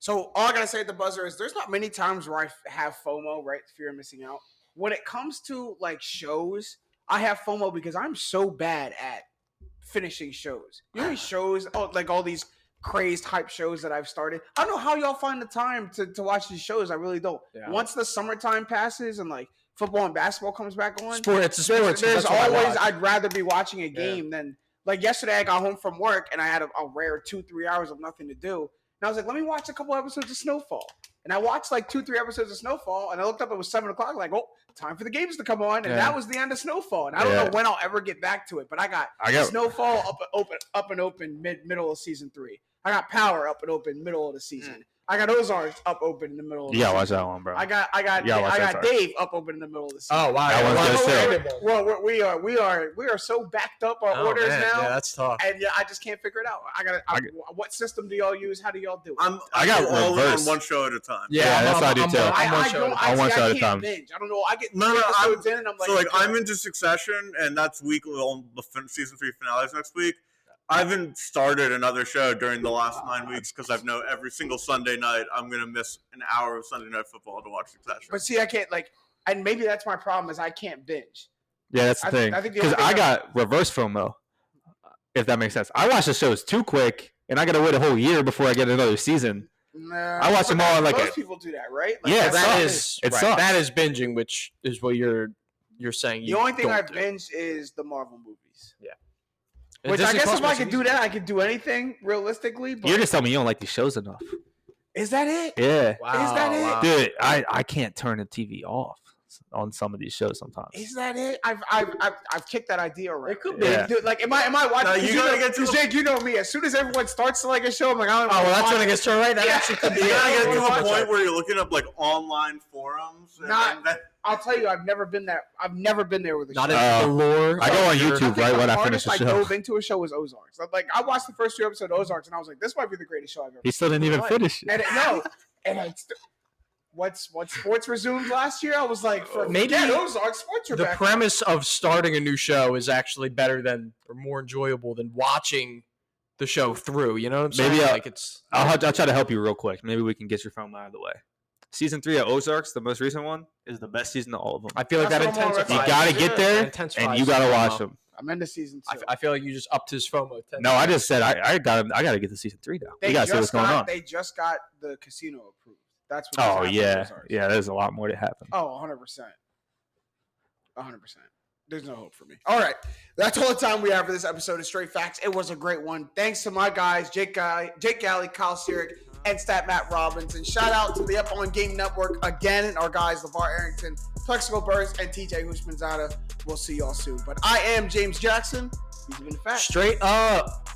So all I gotta say at the buzzer is there's not many times where I have FOMO, right? Fear of missing out. When it comes to like shows, I have FOMO because I'm so bad at finishing shows. You know how many shows, like all these crazed hype shows that I've started. I don't know how y'all find the time to watch these shows. I really don't. Yeah. Once the summertime passes and like football and basketball comes back on, It's a sport. there's That's what I always watch. I'd rather be watching a game than like yesterday. I got home from work and I had a rare 2-3 hours of nothing to do, and I was like, let me watch a couple episodes of Snowfall. And I watched like 2-3 episodes of Snowfall, and I looked up, it was 7:00. Like, oh, time for the games to come on, and that was the end of Snowfall. And I don't know when I'll ever get back to it, but I got Snowfall up and open middle of season 3. I got Power up and open middle of the season. I got Ozarks up open in the middle of the Yeah, season. watch that one, bro. I got Dave up open in the middle of the season. Oh wow, That one's good too. Well, we are so backed up our Oh, orders man. now. Yeah, that's tough. And I just can't figure it out. What system do y'all use? How do y'all do it? I got go all in on reverse. one show at a time. Yeah, that's what I do too. I don't. I one shot at a can't time. binge. I don't know. I get No, three no, episodes in, and I'm like, So like I'm into Succession, and that's weekly on the season 3 finales next week. I haven't started another show during the last 9 weeks because I've known every single Sunday night I'm gonna miss an hour of Sunday Night Football to watch Succession. But see, I can't and maybe that's my problem is I can't binge. Yeah, that's the thing. I think the Because only I thing got reverse FOMO, if that makes sense. I watch the shows too quick, and I got to wait a whole year before I get another season. Nah, I watch them all in like most people do that, right? Like, Yeah, that's that not- is It right. sucks. That is binging, which is what you're saying. the You only thing don't I've do. binged is the Marvel movies. And Which I Disney guess Plus if I makes could it do easy. that, I could do anything realistically. But You're just telling me you don't like these shows enough. is that it? Yeah. Wow, Is that it? wow. Dude, I can't turn the TV off on some of these shows sometimes. Is that it? I've kicked that idea around. It could be. Yeah. Dude, like, am I watching? No, 'cause you gotta know, get to 'cause the- Jake, you know me. As soon as everyone starts to like a show, I'm like, I don't know. Oh, well, that's when it gets turned right. That Yeah. actually could be. You gotta get to Yeah. a point where you're looking up like online forums. And Not- that, I'll tell you, I've never been there. I've never been there with a Not show. in the lore. I go on Sure. YouTube think right the when I hardest finish the I show. dove into a show was Ozarks. Like I watched the first 2 episodes of Ozarks, and I was like, this might be the greatest show I've ever. He still didn't even finish it. And what sports resumed last year? I was like, Maybe Ozarks sports are The back. premise of starting a new show is actually better than or more enjoyable than watching the show through. You know what I'm saying? Maybe I'll- like it's. I'll try to help you real quick. Maybe we can get your phone out of the way. Season 3 of Ozarks, the most recent one, is the best season of all of them. I feel like That's that what I'm on intensifies. You gotta get there, That intensifies and you gotta the watch FOMO. them. I'm into season 2. I feel like you just upped his FOMO. 10 No, I just said I gotta get to season 3 now. We gotta see what's going on. They just got the casino approved. That's what. Oh yeah, yeah. There's a lot more to happen. Oh, 100%. 100%. There's no hope for me. All right. That's all the time we have for this episode of Straight Facts. It was a great one. Thanks to my guys, Jake Galley, Kyle Sierick, and Stat Matt Robbins. And shout out to the Up On Game Network again, our guys, LeVar Arrington, Plexico Burst, and TJ Hushmanzada. We'll see y'all soon. But I am James Jackson. These have been the facts. Straight up.